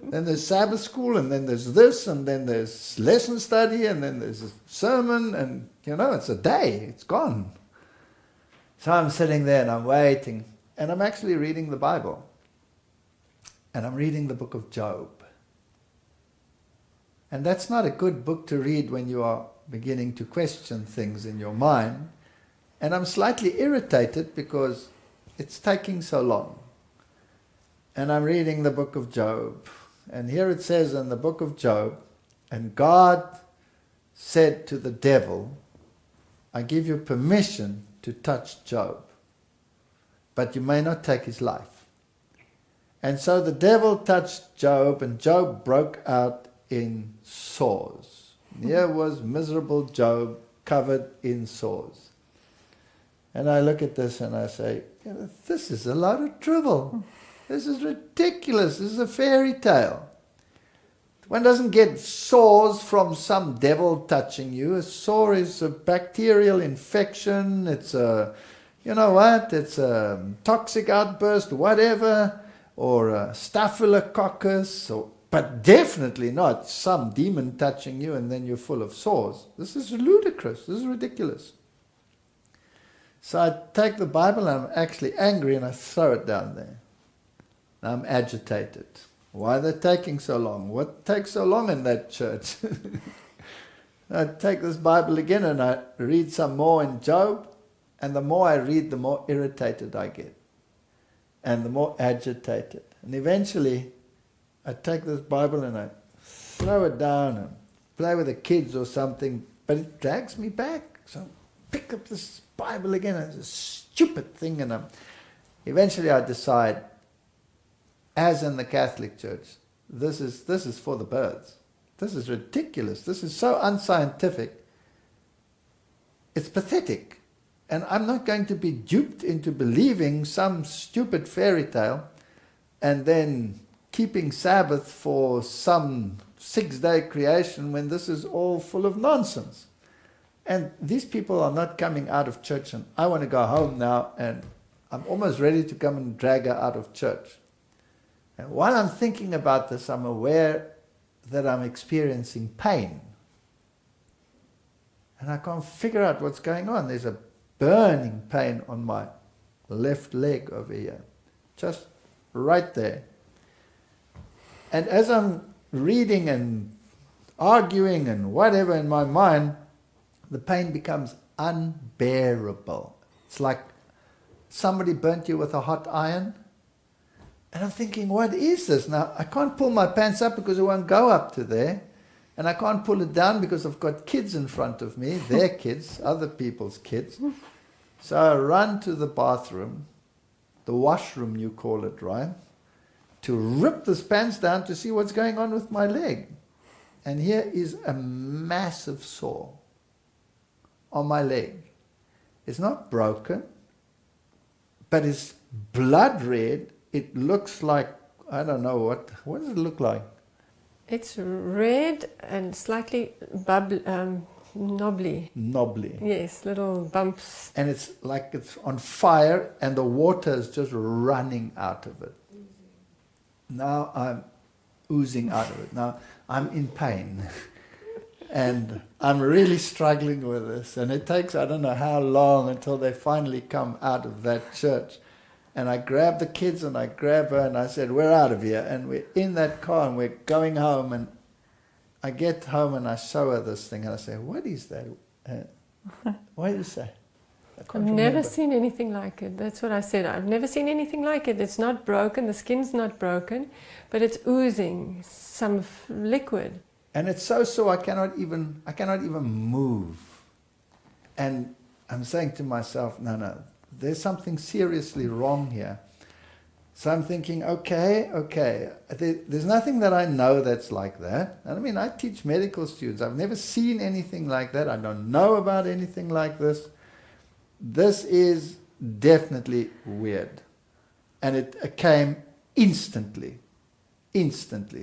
Then there's Sabbath school, and then there's this, and then there's lesson study, and then there's a sermon, and it's a day. It's gone. So I'm sitting there and I'm waiting, and I'm actually reading the Bible. And I'm reading the book of Job. And that's not a good book to read when you are beginning to question things in your mind. And I'm slightly irritated because it's taking so long. And I'm reading the book of Job. And here it says in the book of Job, and God said to the devil, I give you permission to touch Job, but you may not take his life. And so the devil touched Job, and Job broke out in sores. Here was miserable Job covered in sores. And I look at this and I say, this is a lot of trouble. This is ridiculous. This is a fairy tale. One doesn't get sores from some devil touching you. A sore is a bacterial infection. It's a, it's a toxic outburst, whatever, or a staphylococcus, but definitely not some demon touching you and then you're full of sores. This is ludicrous. This is ridiculous. So I take the Bible and I'm actually angry and I throw it down there. I'm agitated. Why are they taking so long? What takes so long in that church? I take this Bible again and I read some more in Job, and the more I read, the more irritated I get, and the more agitated. And eventually, I take this Bible and I throw it down and play with the kids or something, but it drags me back. So I pick up this Bible again, and it's a stupid thing, and eventually I decide, as in the Catholic Church, this is for the birds. This is ridiculous. This is so unscientific. It's pathetic. And I'm not going to be duped into believing some stupid fairy tale and then keeping Sabbath for some 6-day creation when this is all full of nonsense. And these people are not coming out of church, and I want to go home now, and I'm almost ready to come and drag her out of church. And while I'm thinking about this, I'm aware that I'm experiencing pain. And I can't figure out what's going on. There's a burning pain on my left leg over here. Just right there. And as I'm reading and arguing and whatever in my mind, the pain becomes unbearable. It's like somebody burnt you with a hot iron. And I'm thinking, what is this? Now, I can't pull my pants up because it won't go up to there. And I can't pull it down because I've got kids in front of me, their kids, other people's kids. So I run to the bathroom, the washroom you call it, right? To rip this pants down to see what's going on with my leg. And here is a massive sore on my leg. It's not broken, but it's blood red. It looks like, I don't know what does it look like? It's red and slightly knobbly. Knobbly. Yes, little bumps. And it's like it's on fire and the water is just running out of it. now I'm oozing out of it. Now I'm in pain. And I'm really struggling with this. And it takes, I don't know how long until they finally come out of that church. And I grab the kids and I grab her and I said, we're out of here. And we're in that car and we're going home. And I get home and I show her this thing. And I say, what is that? What do you say? I've never seen anything like it. That's what I said. I've never seen anything like it. It's not broken. The skin's not broken. But it's oozing some liquid. And it's so sore I cannot even move. And I'm saying to myself, no, there's something seriously wrong here. So I'm thinking, okay, there's nothing that I know that's like that. And I mean, I teach medical students. I've never seen anything like that. I don't know about anything like this. This is definitely weird. And it came instantly.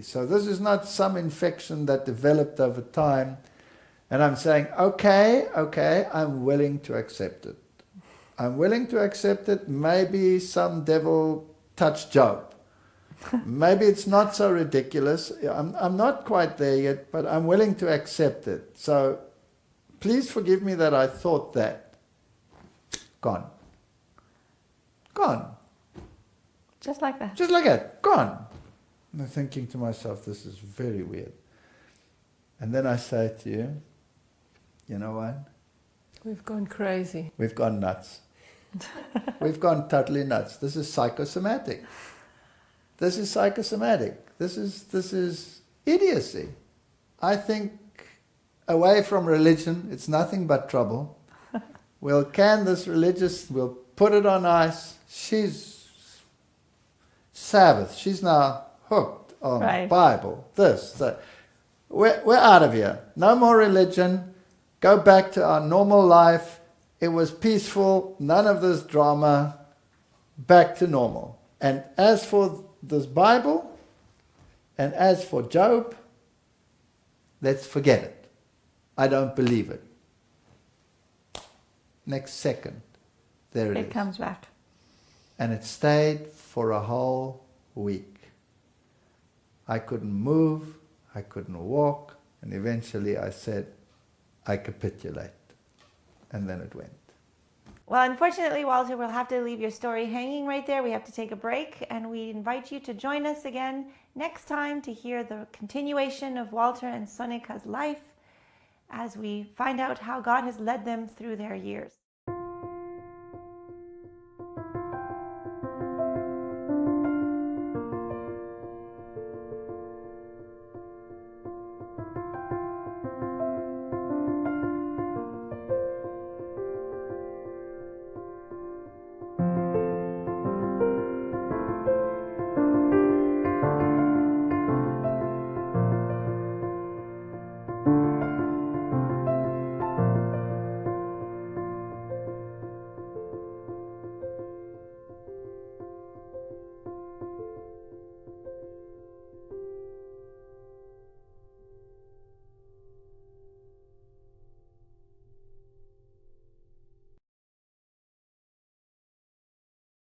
So this is not some infection that developed over time. And I'm saying, okay, I'm willing to accept it. I'm willing to accept it. Maybe some devil touched Job. Maybe it's not so ridiculous. I'm not quite there yet, but I'm willing to accept it. So please forgive me that I thought that. Gone. Just like that. Just like that. Gone. And I'm thinking to myself, this is very weird. And then I say to you, you know what? We've gone crazy. We've gone nuts. We've gone totally nuts. This is psychosomatic. This is idiocy. I think away from religion, it's nothing but trouble. We'll can this we'll put it on ice. She's Sabbath. She's now hooked on Bible, this, that. We're out of here. No more religion. Go back to our normal life. It was peaceful. None of this drama. Back to normal. And as for this Bible, and as for Job, let's forget it. I don't believe it. Next second, there it is. It comes back. And it stayed for a whole week. I couldn't move, I couldn't walk, and eventually I said, I capitulate. And then it went. Well, unfortunately, Walter, we'll have to leave your story hanging right there. We have to take a break, and we invite you to join us again next time to hear the continuation of Walter and Sonica's life as we find out how God has led them through their years.